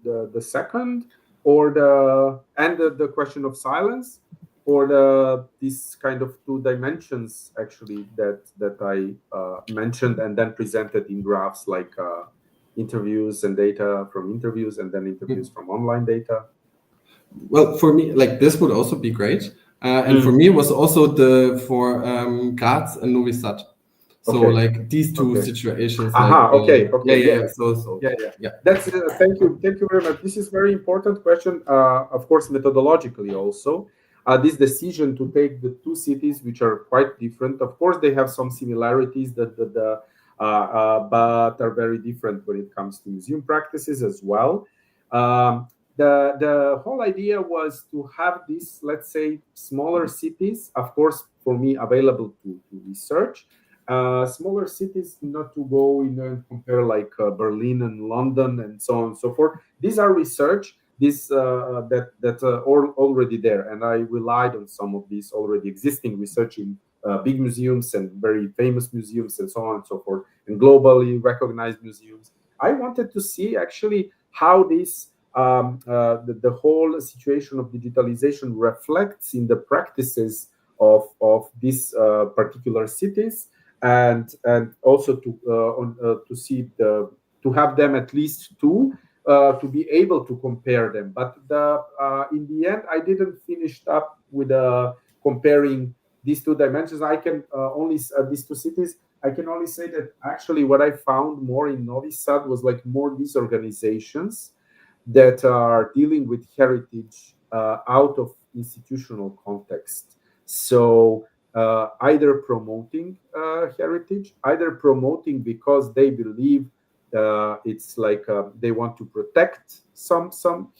the second, or the question of silence, or this kind of two dimensions actually that I mentioned and then presented in graphs, like interviews and data from interviews, and then interviews from online data? Well, for me, like, this would also be great. And for me, it was also for Graz and Novi Sad. So like these two situations. Yeah. So That's thank you very much. This is very important question. Of course, methodologically also, this decision to take the two cities, which are quite different. Of course, they have some similarities but are very different when it comes to museum practices as well. The whole idea was to have these, let's say, smaller cities, of course, for me, available to research. Smaller cities, not to go in and compare like Berlin and London and so on and so forth. These are research that are already there, and I relied on some of these already existing research in big museums and very famous museums and so on and so forth, and globally recognized museums. I wanted to see actually how this the whole situation of digitalization reflects in the practices of these particular cities, and also to see to have them at least two, to be able to compare them. But in the end, I didn't finish up with comparing these two dimensions. I can only these two cities. I can only say that actually what I found more in Novi Sad was like more these organizations, that are dealing with heritage out of institutional context. So either promoting heritage, either promoting because they believe it's like they want to protect some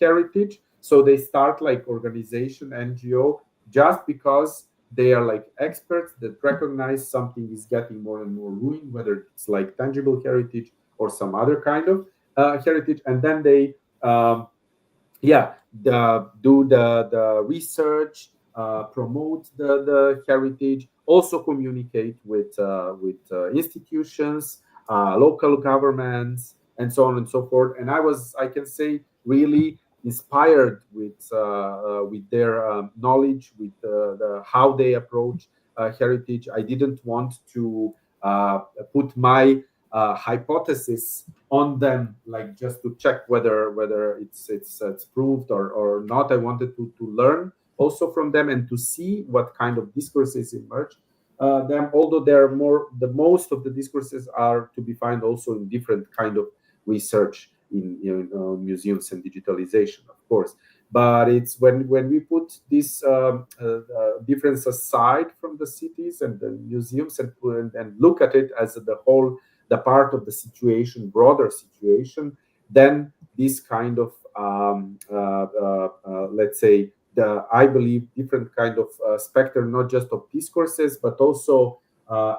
heritage, so they start like organization, NGO, just because they are like experts that recognize something is getting more and more ruined, whether it's like tangible heritage or some other kind of heritage, and then they do the research, promote the heritage, also communicate with institutions, local governments, and so on and so forth. And I can say, really inspired with their knowledge, with how they approach heritage. I didn't want to put my hypothesis on them, like just to check whether it's proved or not. I wanted to learn also from them and to see what kind of discourses emerge. Them, although the most of the discourses are to be found also in different kind of research in museums and digitalization, of course. But it's when we put this difference aside from the cities and the museums and look at it as the whole, the part of the situation, broader situation, then this kind of let's say, I believe, different kind of spectrum, not just of discourses, but also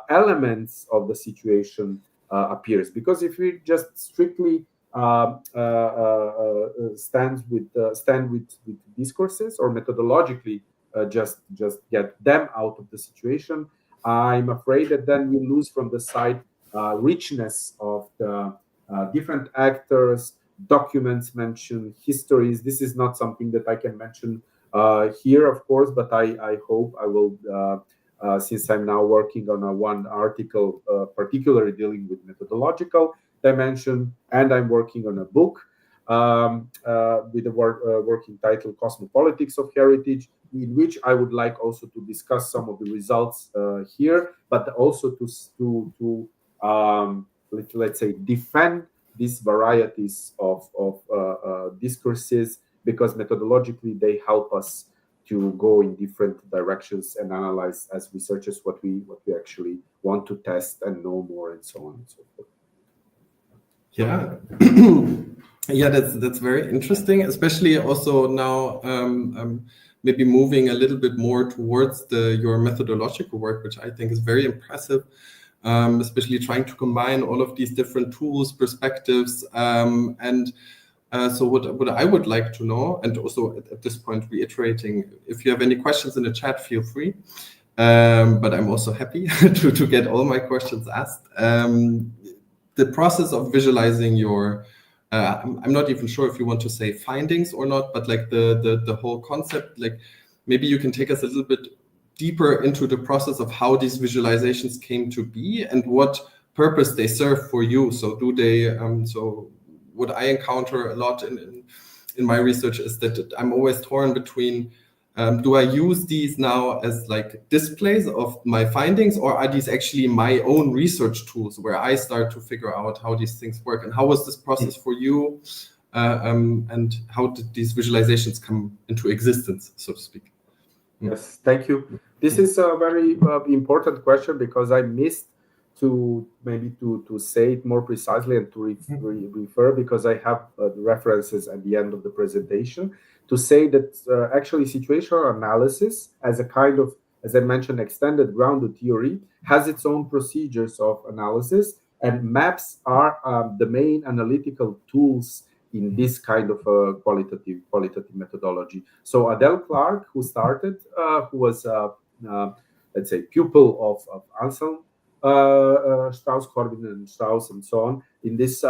elements of the situation appears. Because if we just strictly stand with discourses, or methodologically just get them out of the situation, I'm afraid that then we lose from the side richness of the different actors, documents mentioned, histories. This is not something that I can mention here, of course, but I hope I will, since I'm now working on one article particularly dealing with methodological dimension, and I'm working on a book with the working title Cosmopolitics of Heritage, in which I would like also to discuss some of the results here, but also to let's say, defend these varieties of discourses, because methodologically they help us to go in different directions and analyze as researchers what we actually want to test and know more, and so on and so forth. Yeah. Yeah, that's very interesting, especially also now maybe moving a little bit more towards your methodological work, which I think is very impressive, especially trying to combine all of these different tools, perspectives, and so what I would like to know, and also at this point reiterating, if you have any questions in the chat, feel free. But I'm also happy to get all my questions asked. The process of visualizing your, I'm not even sure if you want to say findings or not, but like the whole concept, like maybe you can take us a little bit deeper into the process of how these visualizations came to be and what purpose they serve for you. So do they, so what I encounter a lot in my research is that I'm always torn between, do I use these now as like displays of my findings, or are these actually my own research tools where I start to figure out how these things work? And how was this process for you? And how did these visualizations come into existence, so to speak? Yes, thank you. This is a very important question, because I missed to say it more precisely and to refer, because I have references at the end of the presentation, to say that actually situational analysis, as a kind of, as I mentioned, extended grounded theory, has its own procedures of analysis, and maps are the main analytical tools in this kind of qualitative methodology. So Adele Clark, who started, who was let's say pupil of Anselm Strauss, Corbin and Strauss, and so on, in this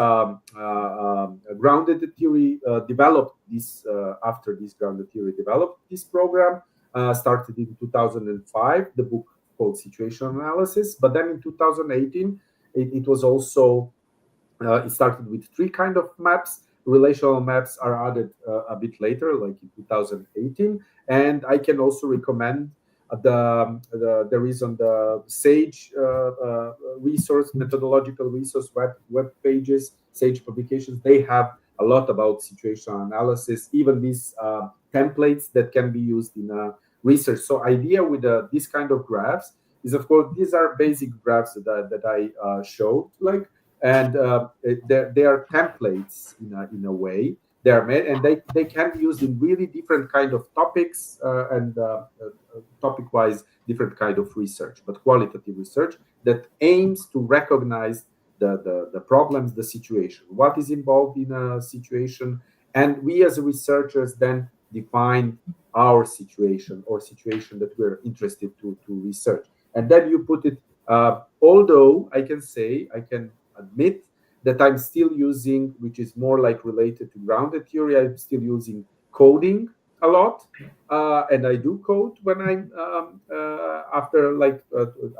grounded theory, developed this, after this grounded theory developed this program, started in 2005, the book called Situational Analysis. But then in 2018, it was also, it started with three kind of maps. Relational maps are added a bit later, like in 2018. And I can also recommend there is on the SAGE resource, methodological resource web pages, SAGE publications, they have a lot about situational analysis, even these templates that can be used in research. So idea with this kind of graphs is, of course, these are basic graphs that I showed, like, and they are templates in a way. They are made, and they can be used in really different kind of topics and topic-wise different kind of research, but qualitative research that aims to recognize the problems, the situation, what is involved in a situation, and we as researchers then define our situation or situation that we're interested to research, and then you put it. Although I can admit that I'm still using, which is more like related to grounded theory, I'm still using coding a lot, and I do code when I'm after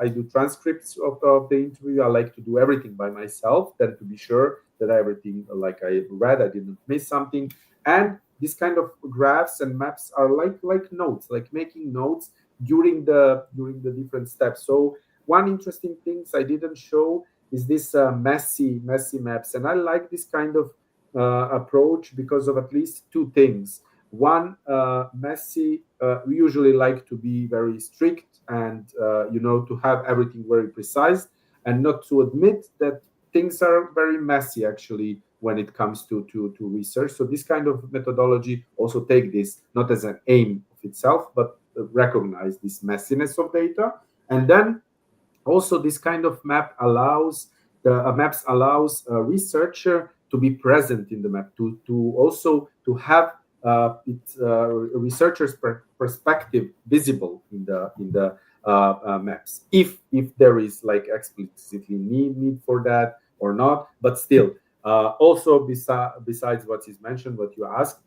I do transcripts of the interview. I like to do everything by myself, then to be sure that everything like I read, I didn't miss something. And this kind of graphs and maps are like notes, like making notes during the different steps. So one interesting things I didn't show is this messy maps, and I like this kind of approach because of at least two things. One, messy, we usually like to be very strict and to have everything very precise, and not to admit that things are very messy actually when it comes to research. So this kind of methodology also take this not as an aim of itself, but recognize this messiness of data. And then also this kind of maps allows a researcher to be present in the map, to also to have its researcher's perspective visible in the maps, if there is like explicitly need for that or not. But still, also besides what is mentioned, what you asked,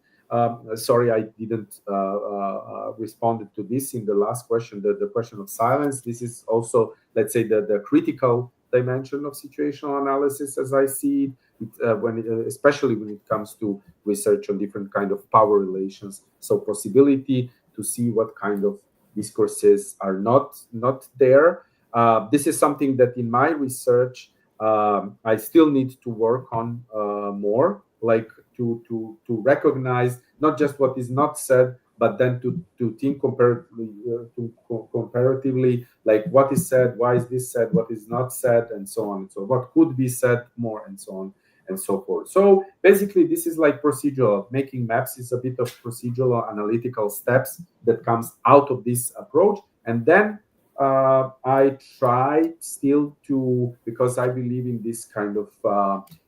sorry, I didn't respond to this in the last question, the question of silence. This is also, let's say, the critical dimension of situational analysis, as I see it, especially when it comes to research on different kind of power relations. So possibility to see what kind of discourses are not there. This is something that in my research I still need to work on more, like to recognize not just what is not said, but then to think comparatively, like what is said, why is this said, what is not said, and so on and so on, what could be said more, and so on and so forth. So basically, this is like procedural. Making maps is a bit of procedural analytical steps that comes out of this approach. And then I try still to, because I believe in this kind of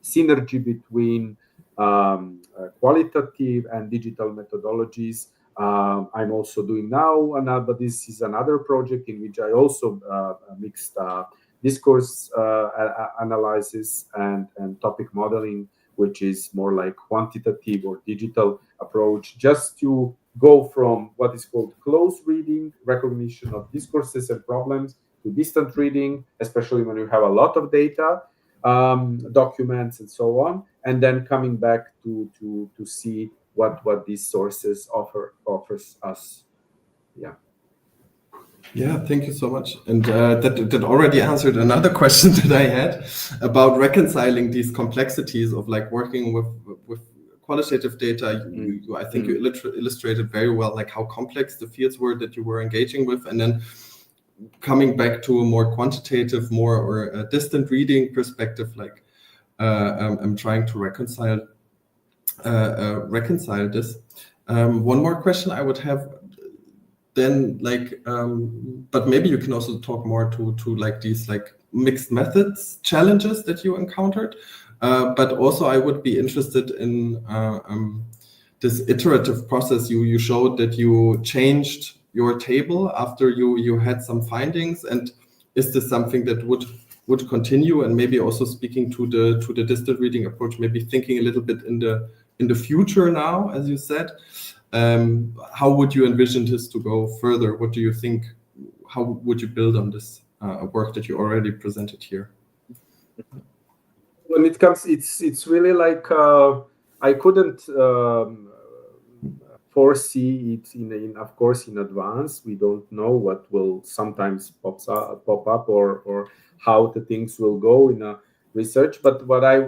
synergy between qualitative and digital methodologies. I'm also doing now, but this is another project in which I also mixed discourse analysis and topic modeling, which is more like quantitative or digital approach, just to go from what is called close reading, recognition of discourses and problems, to distant reading, especially when you have a lot of data, documents, and so on, and then coming back to see what these sources offers us. Yeah, thank you so much. And that already answered another question that I had about reconciling these complexities of like working with qualitative data. I think you illustrated very well like how complex the fields were that you were engaging with, and then coming back to a more quantitative, more or a distant reading perspective. Like I'm trying to reconcile this. One more question I would have. Then but maybe you can also talk more to like these like mixed methods challenges that you encountered. But also I would be interested in this iterative process. You showed that you changed your table after you had some findings, and is this something that would continue? And maybe also speaking to the distant reading approach, maybe thinking a little bit in the future now, as you said. How would you envision this to go further? What do you think? How would you build on this work that you already presented here? When it comes, it's really like I couldn't foresee it of course in advance. We don't know what will sometimes pop up or how the things will go in research. But what I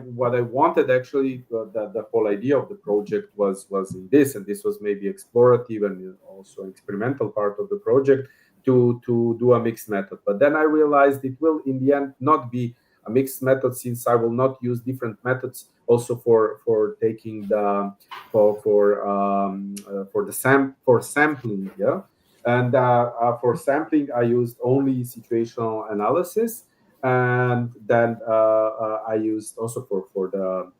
wanted actually, the whole idea of the project was in this, and this was maybe explorative and also experimental part of the project, to do a mixed method. But then I realized it will in the end not be a mixed method, since I will not use different methods also for taking the for sampling, yeah. And for sampling, I used only situational analysis, and then I used also for the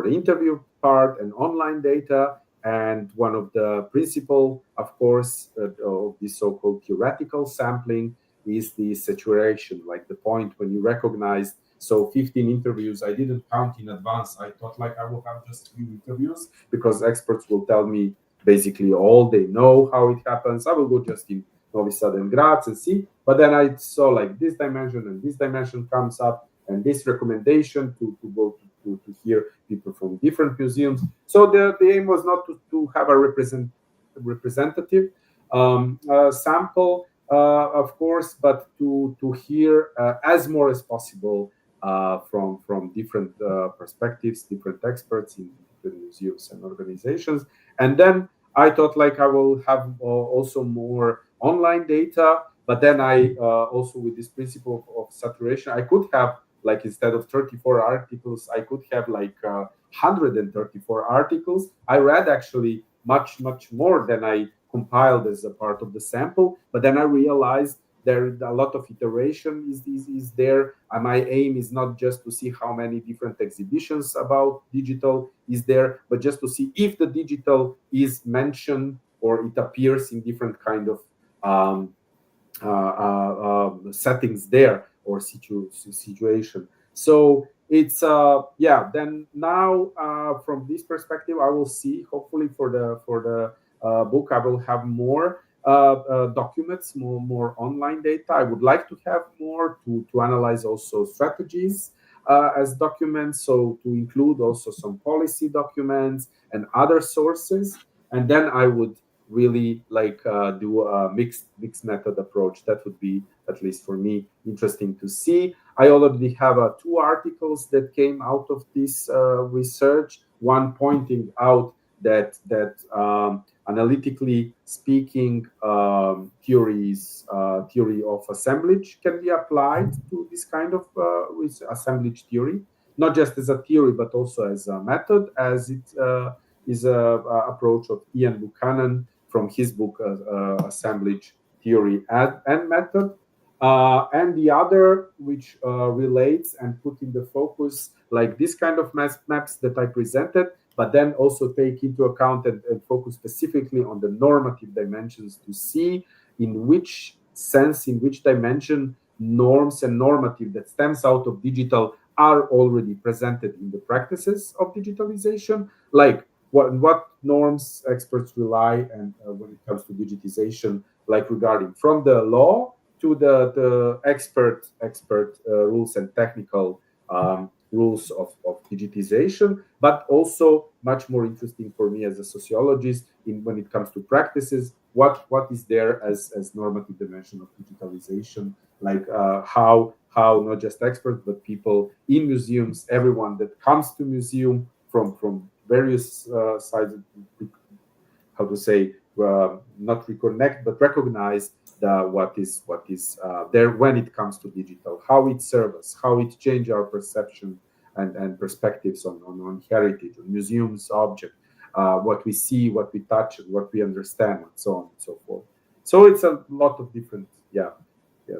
interview part and online data. And one of the principle, of course, of this so-called theoretical sampling is the saturation, like the point when you recognize. So 15 interviews, I didn't count in advance. I thought like I will have just few interviews, because experts will tell me basically all they know how it happens. I will go just in Novi Sad and Graz and see. But then I saw like this dimension and this dimension comes up, and this recommendation to go to hear people from different museums. So the aim was not to have a representative sample, of course, but to hear as more as possible from different perspectives, different experts in different museums and organizations. And then I thought like I will have also more online data, but then I also, with this principle of saturation, I could have like, instead of 34 articles, I could have like 134 articles. I read actually much more than I compiled as a part of the sample, but then I realized there a lot of iteration is there. And my aim is not just to see how many different exhibitions about digital is there, but just to see if the digital is mentioned or it appears in different kind of settings there, or situation. So it's then now from this perspective, I will see, hopefully for the book I will have more documents, more online data. I would like to have more to analyze also strategies as documents, so to include also some policy documents and other sources. And then I would really like do a mixed method approach. That would be, at least for me, interesting to see. I already have 2 articles that came out of this research. One pointing out that analytically speaking, theory of assemblage can be applied to this kind of assemblage theory, not just as a theory but also as a method, as it is a approach of Ian Buchanan from his book Assemblage Theory and Method. And the other, which relates and put in the focus like this kind of maps that I presented, but then also take into account and focus specifically on the normative dimensions to see in which sense, in which dimension, norms and normative that stems out of digital are already presented in the practices of digitalization, like what norms experts rely and when it comes to digitization, like regarding from the law to the expert rules and technical rules of digitization, but also much more interesting for me as a sociologist when it comes to practices, what is there as normative dimension of digitalization, like how not just experts but people in museums, everyone that comes to museum from various sides, how to say, not reconnect but recognize what is there when it comes to digital, how it serves us, how it changes our perception and perspectives on heritage, on museums object, what we see, what we touch, and what we understand, and so on and so forth. So it's a lot of different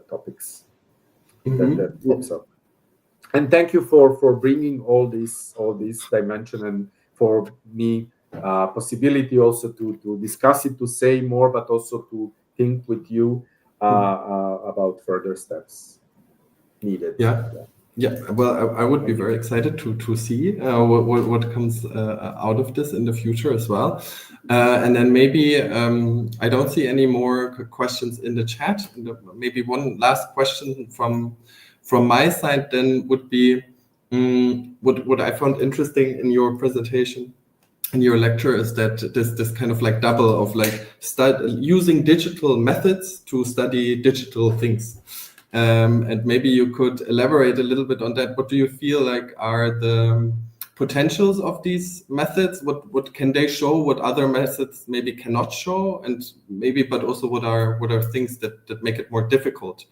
topics that pops up. And thank you for bringing all this dimension, and for me possibility also to discuss it, to say more, but also to think with you about further steps needed. Yeah. Well, I would be very excited to see what comes out of this in the future as well. And then maybe I don't see any more questions in the chat. Maybe one last question from my side then would be what I found interesting in your presentation, in your lecture, is that this kind of like double of like using digital methods to study digital things. And maybe you could elaborate a little bit on that. What do you feel like are the potentials of these methods? What can they show? What other methods maybe cannot show? And maybe, but also what are things that make it more difficult?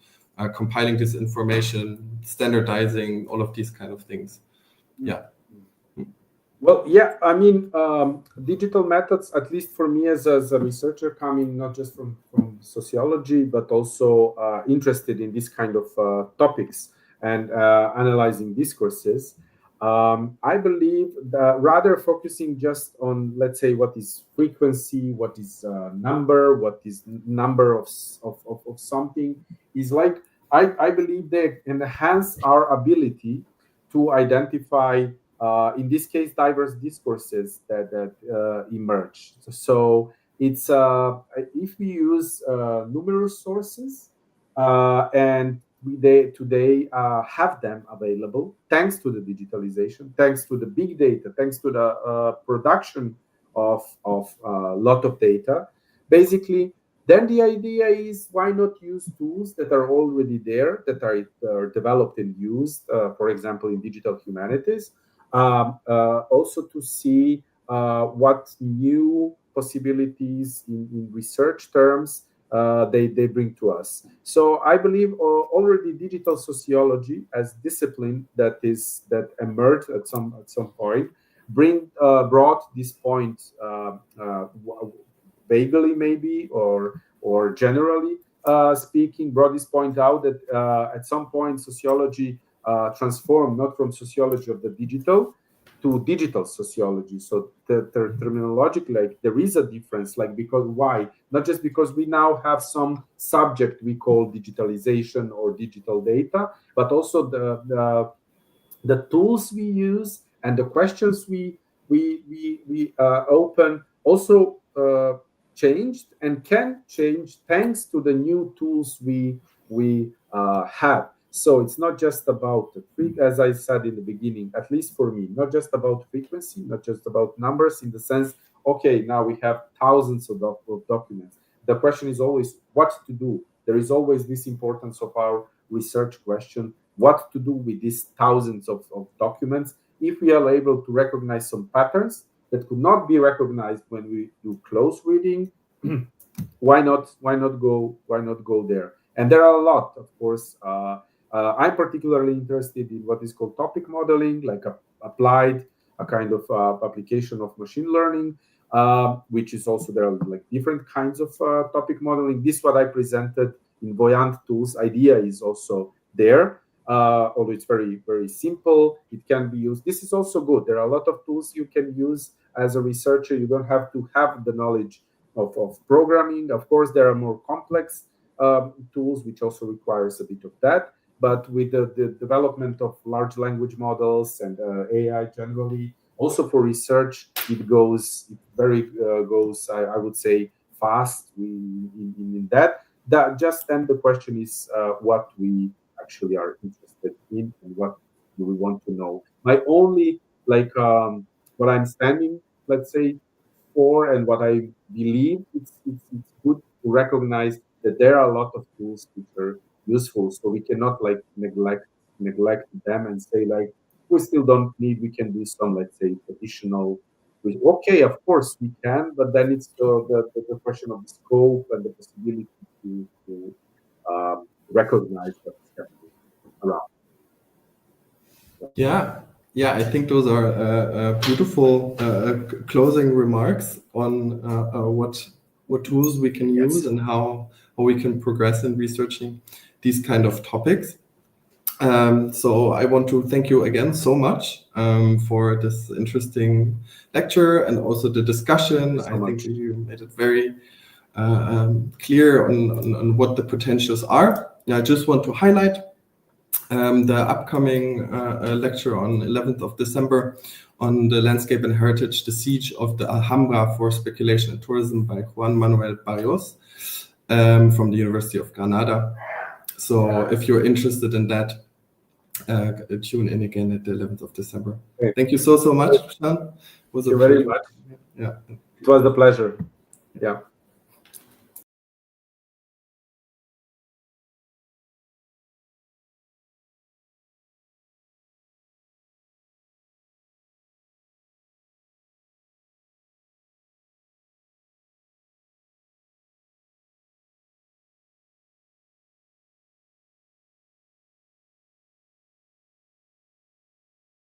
Compiling this information, standardizing, all of these kind of things. Yeah. Well, yeah, I mean, digital methods, at least for me as a researcher, coming not just from sociology, but also interested in this kind of topics and analyzing discourses. I believe that rather focusing just on, let's say, what is frequency, what is number, what is number of something, is like, I believe they enhance our ability to identify in this case, diverse discourses that emerge. So it's if we use numerous sources and they today have them available, thanks to the digitalization, thanks to the big data, thanks to the production of a lot of data, basically. Then the idea is, why not use tools that are already there, that are developed and used, for example, in digital humanities, also to see what new possibilities in research terms they bring to us. So I believe already digital sociology as discipline that emerged at some point brought this point vaguely maybe or generally speaking, brought this point out that at some point sociology transformed not from sociology of the digital to digital sociology. So the terminologically, like, there is a difference, like, because why? Not just because we now have some subject we call digitalization or digital data, but also the tools we use and the questions we open also changed and can change thanks to the new tools we have. So it's not just about as I said in the beginning, at least for me, not just about frequency, not just about numbers in the sense, okay, now we have thousands of documents. The question is always what to do. There is always this importance of our research question, what to do with these thousands of documents. If we are able to recognize some patterns that could not be recognized when we do close reading, why not go there? And there are a lot, of course. I'm particularly interested in what is called topic modeling, like applied, a kind of application of machine learning, which is also, there are like different kinds of topic modeling. This what I presented in Voyant tools. Idea is also there, although it's very, very simple. It can be used. This is also good. There are a lot of tools you can use as a researcher. You don't have to have the knowledge of programming. Of course, there are more complex tools, which also requires a bit of that. But with the development of large language models and AI generally, also for research, it goes I would say, fast in that. That just then the question is what we actually are interested in and what do we want to know. My only, like, what I'm standing, let's say, for, and what I believe, it's good to recognize that there are a lot of tools which are useful, so we cannot like neglect them and say, like, we still don't need, we can do some, let's say, additional. Okay, of course we can, but then it's the question of the scope and the possibility to recognize what's happening around. Yeah, I think those are beautiful closing remarks on what tools we can use and how we can progress in researching these kind of topics. So I want to thank you again so much for this interesting lecture and also the discussion. I think you made it very clear on what the potentials are. I just want to highlight the upcoming lecture on 11th of December on the landscape and heritage, the siege of the Alhambra for speculation and tourism by Juan Manuel Barrios from the University of Granada. So if you're interested in that, tune in again at the 11th of December. Thank you so much, Dušan. Thank you very much. Yeah. It was a pleasure. Yeah.